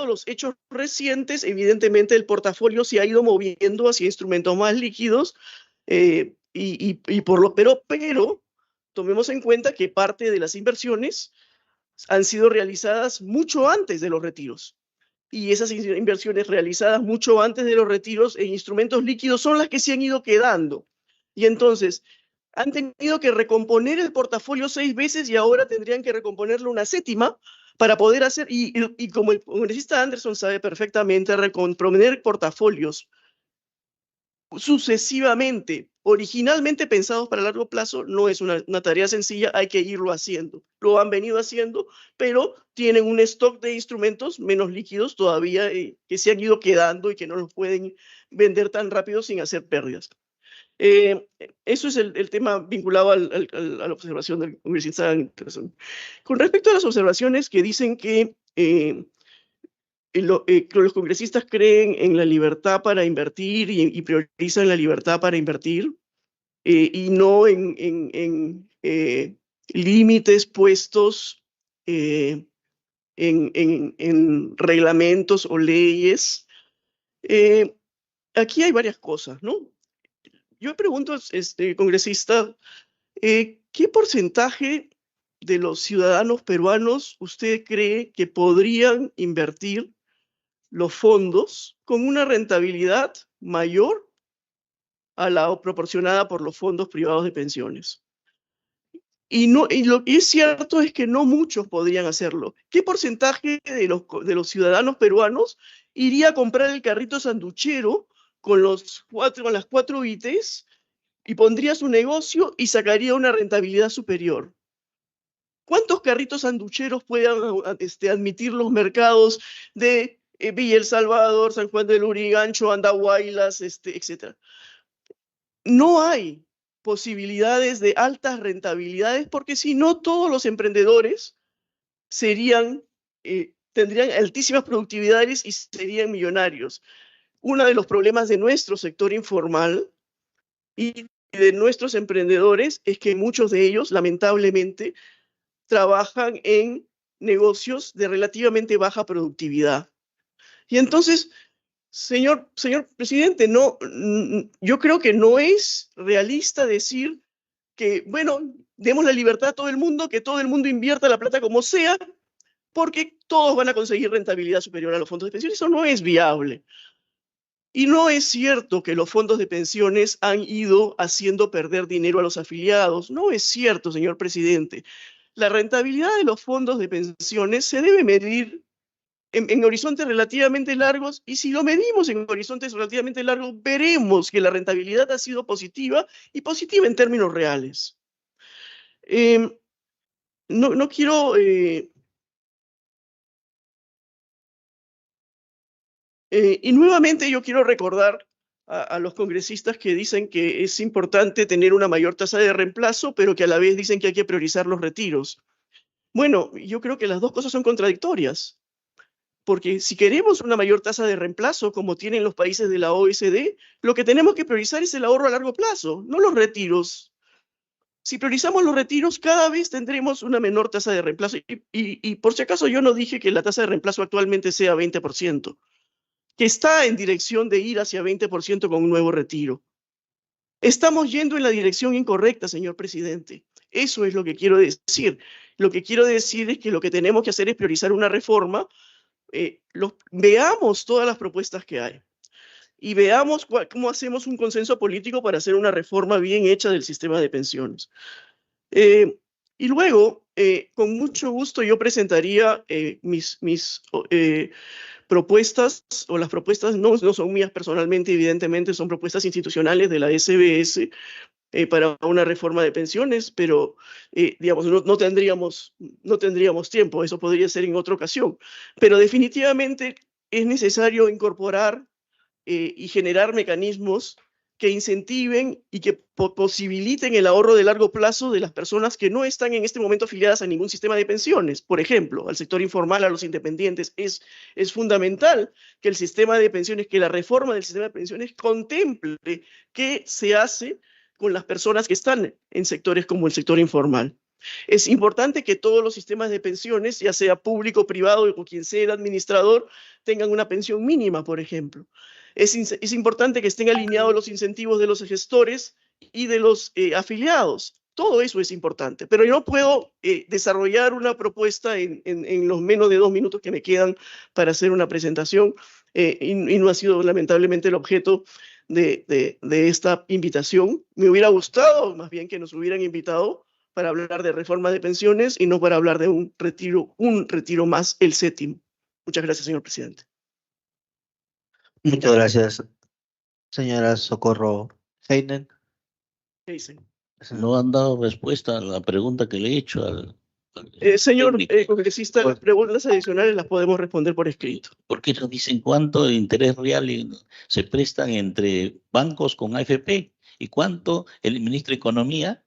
los hechos recientes, evidentemente el portafolio se ha ido moviendo hacia instrumentos más líquidos, pero tomemos en cuenta que parte de las inversiones han sido realizadas mucho antes de los retiros. Y esas inversiones realizadas mucho antes de los retiros en instrumentos líquidos son las que se han ido quedando. Y entonces, han tenido que recomponer el portafolio 6 veces y ahora tendrían que recomponerlo una 7ª para poder hacer, y como el congresista Anderson sabe perfectamente, recomponer portafolios sucesivamente, originalmente pensados para largo plazo, no es una tarea sencilla, hay que irlo haciendo. Lo han venido haciendo, pero tienen un stock de instrumentos menos líquidos todavía que se han ido quedando y que no los pueden vender tan rápido sin hacer pérdidas. Eso es el tema vinculado a la observación del congresista Anderson. Con respecto a las observaciones que dicen que los congresistas creen en la libertad para invertir y priorizan la libertad para invertir y no en límites puestos en reglamentos o leyes. Aquí hay varias cosas, ¿no? Yo pregunto, congresista, ¿qué porcentaje de los ciudadanos peruanos usted cree que podrían invertir los fondos con una rentabilidad mayor a la proporcionada por los fondos privados de pensiones? Y lo que es cierto es que no muchos podrían hacerlo. ¿Qué porcentaje de los ciudadanos peruanos iría a comprar el carrito sanduchero con las 4 UITs y pondría su negocio y sacaría una rentabilidad superior? ¿Cuántos carritos sanducheros pueden admitir los mercados de Villa El Salvador, San Juan del Lurigancho, Andahuaylas, etcétera? No hay posibilidades de altas rentabilidades porque si no todos los emprendedores tendrían altísimas productividades y serían millonarios. Uno de los problemas de nuestro sector informal y de nuestros emprendedores es que muchos de ellos, lamentablemente, trabajan en negocios de relativamente baja productividad. Y entonces, señor presidente, yo creo que no es realista decir que, bueno, demos la libertad a todo el mundo, que todo el mundo invierta la plata como sea, porque todos van a conseguir rentabilidad superior a los fondos de pensiones. Eso no es viable. Y no es cierto que los fondos de pensiones han ido haciendo perder dinero a los afiliados. No es cierto, señor presidente. La rentabilidad de los fondos de pensiones se debe medir en horizontes relativamente largos, y si lo medimos en horizontes relativamente largos, veremos que la rentabilidad ha sido positiva, y positiva en términos reales. No quiero... y nuevamente yo quiero recordar a los congresistas que dicen que es importante tener una mayor tasa de reemplazo, pero que a la vez dicen que hay que priorizar los retiros. Bueno, yo creo que las dos cosas son contradictorias, Porque si queremos una mayor tasa de reemplazo, como tienen los países de la OECD, lo que tenemos que priorizar es el ahorro a largo plazo, no los retiros. Si priorizamos los retiros, cada vez tendremos una menor tasa de reemplazo. Y por si acaso yo no dije que la tasa de reemplazo actualmente sea 20%, que está en dirección de ir hacia 20% con un nuevo retiro. Estamos yendo en la dirección incorrecta, señor presidente. Eso es lo que quiero decir. Lo que quiero decir es que lo que tenemos que hacer es priorizar una reforma. Veamos todas las propuestas que hay y veamos cómo hacemos un consenso político para hacer una reforma bien hecha del sistema de pensiones. Y luego, con mucho gusto, yo presentaría mis propuestas, o las propuestas no son mías personalmente, evidentemente, son propuestas institucionales de la SBS para una reforma de pensiones, pero digamos, no tendríamos tiempo, eso podría ser en otra ocasión. Pero definitivamente es necesario incorporar y generar mecanismos que incentiven y que posibiliten el ahorro de largo plazo de las personas que no están en este momento afiliadas a ningún sistema de pensiones. Por ejemplo, al sector informal, a los independientes. Es fundamental que el sistema de pensiones, que la reforma del sistema de pensiones contemple qué se hace con las personas que están en sectores como el sector informal. Es importante que todos los sistemas de pensiones, ya sea público, privado o quien sea el administrador, tengan una pensión mínima, por ejemplo. Es importante que estén alineados los incentivos de los gestores y de los afiliados. Todo eso es importante, pero yo no puedo desarrollar una propuesta en los menos de 2 minutos que me quedan para hacer una presentación y no ha sido lamentablemente el objeto de esta invitación. Me hubiera gustado más bien que nos hubieran invitado para hablar de reforma de pensiones y no para hablar de un retiro más, el séptimo. Muchas gracias, señor presidente. Muchas gracias, señora Socorro Heinen. No han dado respuesta a la pregunta que le he hecho al señor congresista, las preguntas adicionales las podemos responder por escrito. ¿Por qué no dicen cuánto interés real se prestan entre bancos con AFP y cuánto el ministro de Economía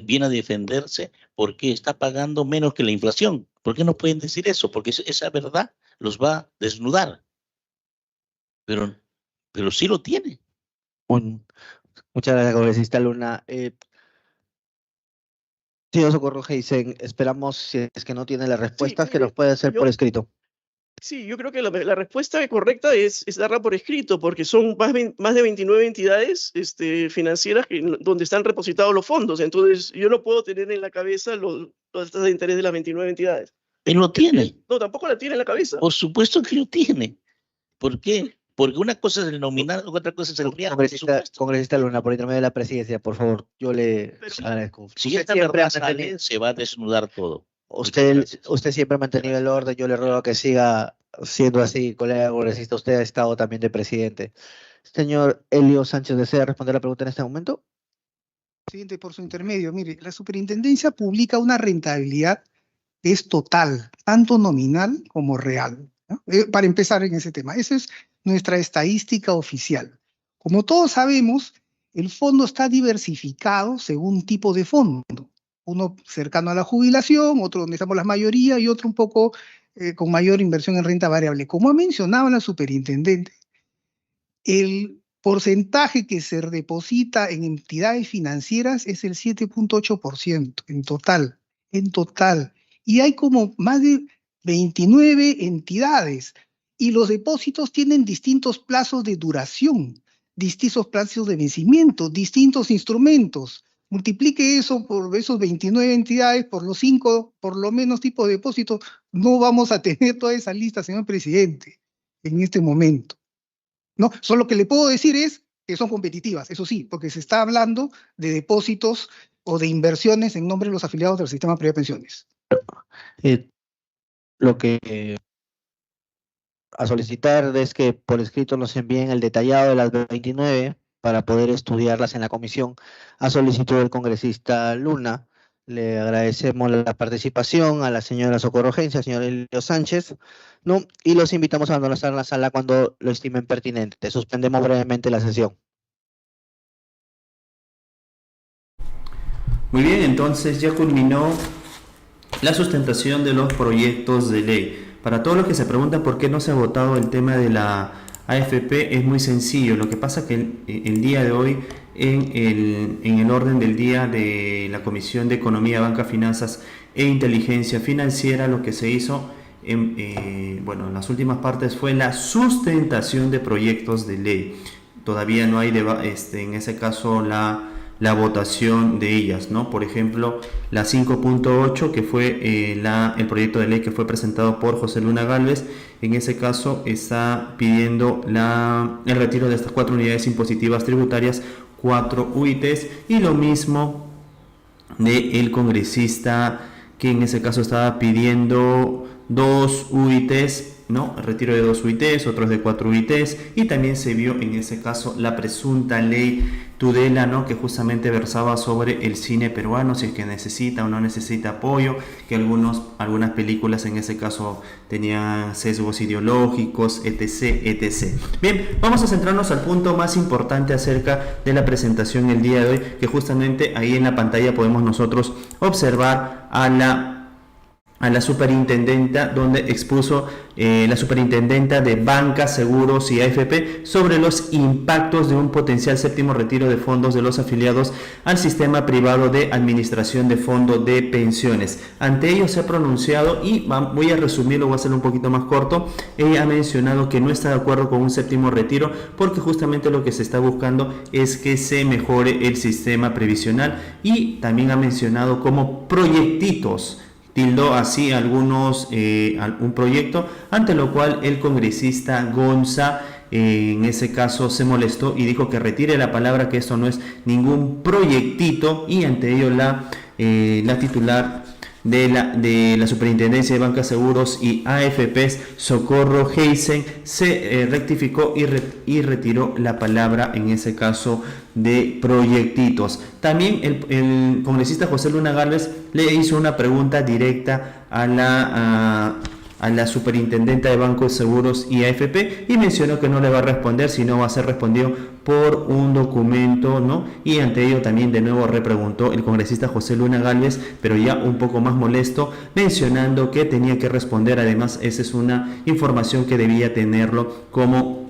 viene a defenderse porque está pagando menos que la inflación? ¿Por qué no pueden decir eso? Porque esa verdad los va a desnudar. Pero sí lo tiene. Muchas gracias, congresista Luna. Señor Socorro Heisen, esperamos, si es que no tiene las respuestas, que nos puede hacer por escrito. Sí, yo creo que la respuesta correcta es darla por escrito, porque son más de 29 entidades financieras donde están repositados los fondos. Entonces, yo no puedo tener en la cabeza las tasas de interés de las 29 entidades. Él lo tiene. No, tampoco la tiene en la cabeza. Por supuesto que lo tiene. ¿Por qué? Porque una cosa es el nominal, otra cosa es el real. Congresista Luna, por intermedio de la presidencia, por favor, yo le agradezco. Si esta verdad sale, se va a desnudar todo. Usted siempre ha mantenido el orden, yo le ruego que siga siendo así, colega congresista. Usted ha estado también de presidente. Señor Elio Sánchez, ¿desea responder la pregunta en este momento? Presidente, por su intermedio, mire, la superintendencia publica una rentabilidad que es total, tanto nominal como real, ¿no? Para empezar en ese tema, esa es nuestra estadística oficial. Como todos sabemos, el fondo está diversificado según tipo de fondo. Uno cercano a la jubilación, otro donde estamos la mayoría y otro un poco con mayor inversión en renta variable. Como ha mencionado la superintendente, el porcentaje que se deposita en entidades financieras es el 7.8% en total. Y hay como más de 29 entidades. Y los depósitos tienen distintos plazos de duración, distintos plazos de vencimiento, distintos instrumentos. Multiplique eso por esos 29 entidades, por los 5, por lo menos tipos de depósitos. No vamos a tener toda esa lista, señor presidente, en este momento. ¿No? Solo lo que le puedo decir es que son competitivas, eso sí, porque se está hablando de depósitos o de inversiones en nombre de los afiliados del sistema privado de pensiones. Lo que a solicitar es que por escrito nos envíen el detallado de las 29 para poder estudiarlas en la comisión a solicitud del congresista Luna. Le agradecemos la participación a la señora Socorro Heisen, al señor Elio Sánchez, ¿no? Y los invitamos a abandonar la sala cuando lo estimen pertinente. Suspendemos brevemente la sesión. Muy bien, entonces ya culminó la sustentación de los proyectos de ley. Para todos los que se preguntan por qué no se ha votado el tema de la AFP, es muy sencillo. Lo que pasa es que el día de hoy, en el orden del día de la Comisión de Economía, Banca, Finanzas e Inteligencia Financiera, lo que se hizo en las últimas partes fue la sustentación de proyectos de ley. Todavía no hay en ese caso la votación de ellas, ¿no? Por ejemplo, la 5.8, que fue el proyecto de ley que fue presentado por José Luna Gálvez, en ese caso está pidiendo el retiro de estas 4 unidades impositivas tributarias, 4 UITs, y lo mismo del congresista que en ese caso estaba pidiendo 2 UITs, ¿no? El retiro de 2 UITs, otros de 4 UITs, y también se vio en ese caso la presunta ley Tudela, ¿no? Que justamente versaba sobre el cine peruano, si es que necesita o no necesita apoyo, que algunas películas en ese caso tenían sesgos ideológicos, etc, etc. Bien, vamos a centrarnos al punto más importante acerca de la presentación el día de hoy, que justamente ahí en la pantalla podemos nosotros observar a la superintendenta, donde expuso la superintendenta de Banca, Seguros y AFP sobre los impactos de un potencial séptimo retiro de fondos de los afiliados al sistema privado de administración de fondos de pensiones. Ante ello se ha pronunciado, y voy a resumirlo, voy a hacerlo un poquito más corto. Ella ha mencionado que no está de acuerdo con un séptimo retiro porque justamente lo que se está buscando es que se mejore el sistema previsional, y también ha mencionado como proyectitos, tildó así un proyecto, ante lo cual el congresista Gonza en ese caso se molestó y dijo que retire la palabra, que esto no es ningún proyectito, y ante ello la titular de la Superintendencia de Banca, Seguros y AFPs, Socorro Heisen, se rectificó y retiró la palabra en ese caso de proyectitos. También el congresista José Luna Gálvez le hizo una pregunta directa a la superintendenta de Bancos, Seguros y AFP, y mencionó que no le va a responder, sino va a ser respondido por un documento, ¿no? Y ante ello también de nuevo repreguntó el congresista José Luna Gálvez, pero ya un poco más molesto, mencionando que tenía que responder. Además, esa es una información que debía tenerlo como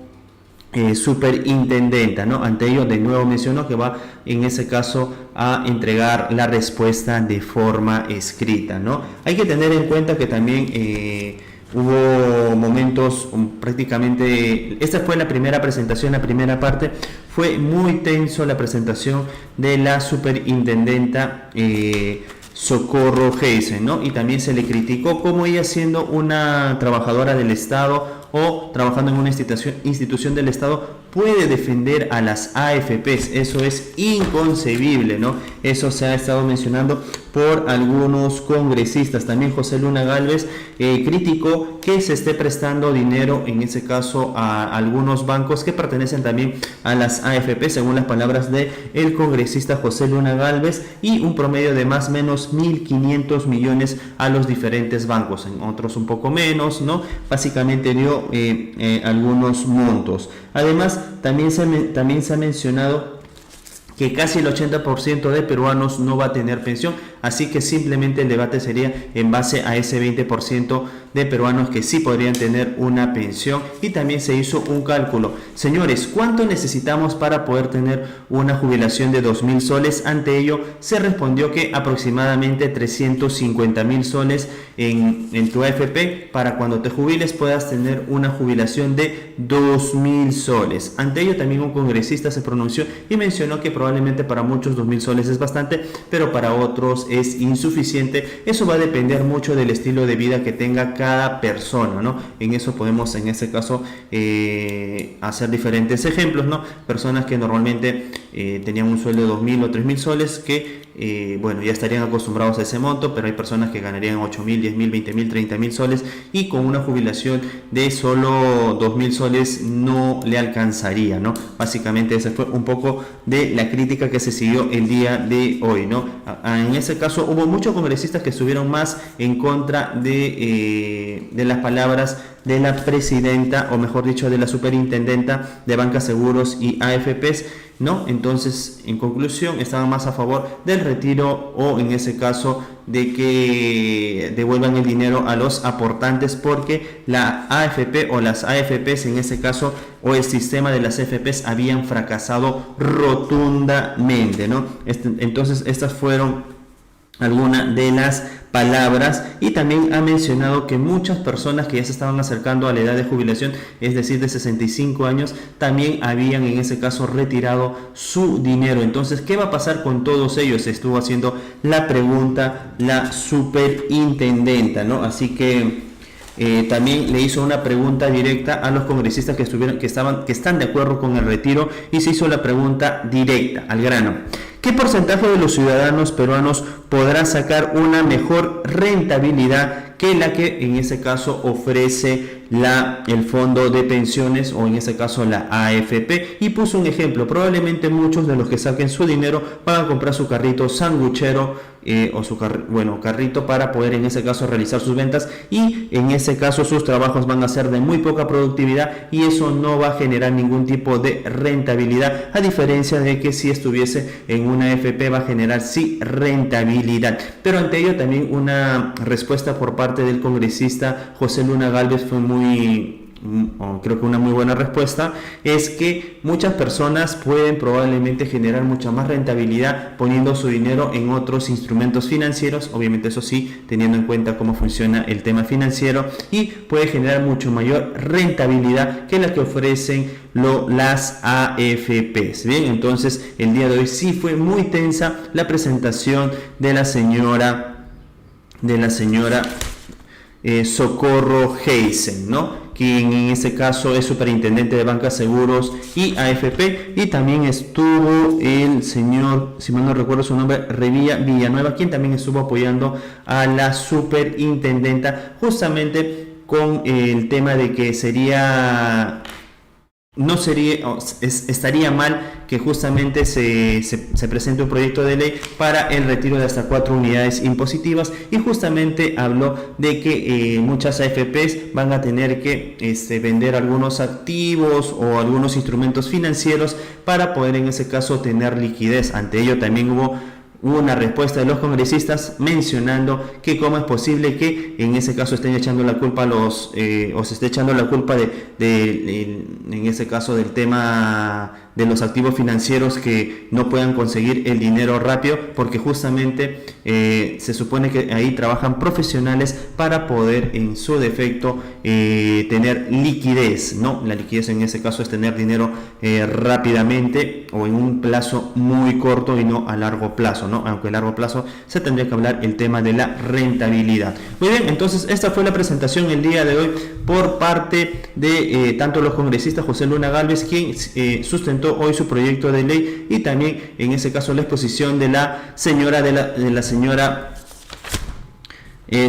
superintendenta, ¿no? Ante ello de nuevo mencionó que va en ese caso a entregar la respuesta de forma escrita, ¿no? Hay que tener en cuenta que también hubo momentos prácticamente, esta fue la primera presentación, la primera parte, fue muy tenso la presentación de la superintendenta Socorro Heisen, ¿no? Y también se le criticó como ella, siendo una trabajadora del Estado o trabajando en una institución del Estado, puede defender a las AFPs. Eso es inconcebible, ¿no? Eso se ha estado mencionando por algunos congresistas. También José Luna Gálvez criticó que se esté prestando dinero, en ese caso a algunos bancos que pertenecen también a las AFP, según las palabras de el congresista José Luna Gálvez, y un promedio de más o menos 1.500 millones a los diferentes bancos, en otros un poco menos, ¿no? Básicamente dio algunos montos. Además, también se ha mencionado que casi el 80% de peruanos no va a tener pensión, así que simplemente el debate sería en base a ese 20% de peruanos que sí podrían tener una pensión. Y también se hizo un cálculo: señores, ¿cuánto necesitamos para poder tener una jubilación de 2.000 soles? Ante ello se respondió que aproximadamente 350.000 soles en tu AFP, para cuando te jubiles puedas tener una jubilación de 2.000 soles. Ante ello también un congresista se pronunció y mencionó que probablemente para muchos 2.000 soles es bastante, pero para otros es insuficiente. Eso va a depender mucho del estilo de vida que tenga cada persona, ¿no? En eso podemos, en ese caso, hacer diferentes ejemplos, ¿no? Personas que normalmente tenían un sueldo de 2.000 o 3.000 soles, que ya estarían acostumbrados a ese monto, pero hay personas que ganarían 8.000, 10.000, 20.000, 30.000 soles, y con una jubilación de solo 2.000 soles no le alcanzaría, ¿no? Básicamente esa fue un poco de la crítica que se siguió el día de hoy, ¿no? En ese caso hubo muchos congresistas que estuvieron más en contra de las palabras de la presidenta, o mejor dicho, de la superintendenta de Banca, Seguros y AFPs, ¿no? Entonces, en conclusión, estaban más a favor del retiro o en ese caso de que devuelvan el dinero a los aportantes, porque la AFP o las AFPs en ese caso o el sistema de las AFPs habían fracasado rotundamente, ¿no? Entonces estas fueron algunas de las palabras, y también ha mencionado que muchas personas que ya se estaban acercando a la edad de jubilación, es decir, de 65 años, también habían en ese caso retirado su dinero. Entonces, ¿qué va a pasar con todos ellos? Estuvo haciendo la pregunta la superintendenta, ¿no? Así que también le hizo una pregunta directa a los congresistas que están de acuerdo con el retiro, y se hizo la pregunta directa, al grano. ¿Qué porcentaje de los ciudadanos peruanos podrá sacar una mejor rentabilidad que la que en ese caso ofrece el fondo de pensiones o en ese caso la AFP? Y puso un ejemplo: probablemente muchos de los que saquen su dinero van a comprar su carrito sanguchero o su carrito para poder en ese caso realizar sus ventas, y en ese caso sus trabajos van a ser de muy poca productividad y eso no va a generar ningún tipo de rentabilidad, a diferencia de que si estuviese en una AFP va a generar sí rentabilidad. Pero ante ello también una respuesta por parte del congresista José Luna Gálvez fue creo que una muy buena respuesta, es que muchas personas pueden probablemente generar mucha más rentabilidad poniendo su dinero en otros instrumentos financieros, obviamente eso sí, teniendo en cuenta cómo funciona el tema financiero, y puede generar mucho mayor rentabilidad que la que ofrecen las AFPs. Bien, entonces el día de hoy sí fue muy tensa la presentación de la señora Socorro Heisen, ¿no? Quien en este caso es superintendente de Banca Seguros y AFP, y también estuvo el señor, si mal no recuerdo su nombre, Revilla Villanueva, quien también estuvo apoyando a la superintendenta justamente con el tema de que estaría mal que justamente se presente un proyecto de ley para el retiro de hasta 4 unidades impositivas, y justamente habló de que muchas AFPs van a tener que vender algunos activos o algunos instrumentos financieros para poder en ese caso tener liquidez. Ante ello también hubo una respuesta de los congresistas mencionando que cómo es posible que en ese caso estén echando la culpa o se esté echando la culpa en ese caso del tema de los activos financieros, que no puedan conseguir el dinero rápido, porque justamente se supone que ahí trabajan profesionales para poder en su defecto tener liquidez, ¿no? La liquidez en ese caso es tener dinero rápidamente o en un plazo muy corto y no a largo plazo, ¿no? Aunque a largo plazo se tendría que hablar el tema de la rentabilidad. Muy bien, entonces esta fue la presentación el día de hoy por parte de tanto los congresistas José Luna Gálvez, quien sustentó hoy su proyecto de ley, y también en ese caso la exposición de la señora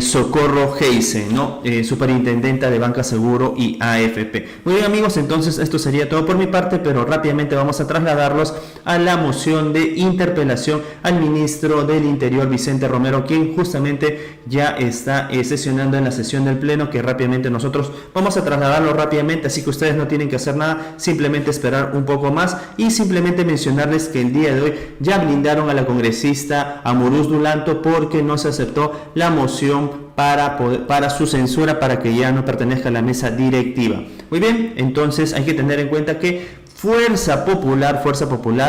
Socorro Heisen, ¿no? Superintendenta de Banca Seguro y AFP. Muy bien, amigos, entonces esto sería todo por mi parte, pero rápidamente vamos a trasladarlos a la moción de interpelación al ministro del Interior, Vicente Romero, quien justamente ya está sesionando en la sesión del Pleno, que rápidamente nosotros vamos a trasladarlo rápidamente, así que ustedes no tienen que hacer nada, simplemente esperar un poco más, y simplemente mencionarles que el día de hoy ya blindaron a la congresista Amuruz Dulanto porque no se aceptó la moción para su censura, para que ya no pertenezca a la mesa directiva. Muy bien, entonces hay que tener en cuenta que Fuerza Popular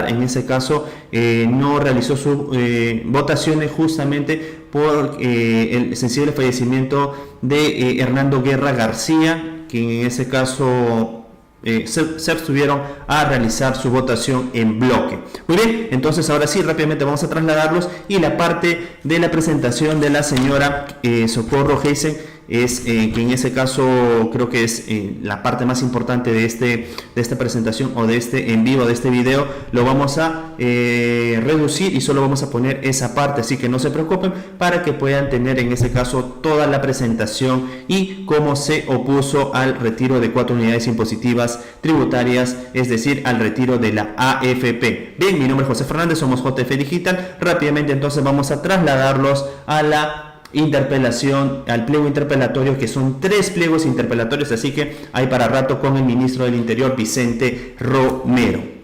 en ese caso no realizó sus votaciones justamente por el sensible fallecimiento de Hernando Guerra García, que en ese caso se abstuvieron a realizar su votación en bloque. Muy bien, entonces ahora sí, rápidamente vamos a trasladarlos, y la parte de la presentación de la señora Socorro Heisen es que en ese caso creo que es la parte más importante de esta presentación o de este en vivo, de este video. Lo vamos a reducir y solo vamos a poner esa parte, así que no se preocupen, para que puedan tener en ese caso toda la presentación y cómo se opuso al retiro de 4 unidades impositivas tributarias, es decir, al retiro de la AFP. Bien, mi nombre es José Fernández, somos JF Digital. Rápidamente entonces vamos a trasladarlos a la interpelación, al pliego interpelatorio, que son 3 pliegos interpelatorios, así que hay para rato con el ministro del Interior, Vicente Romero.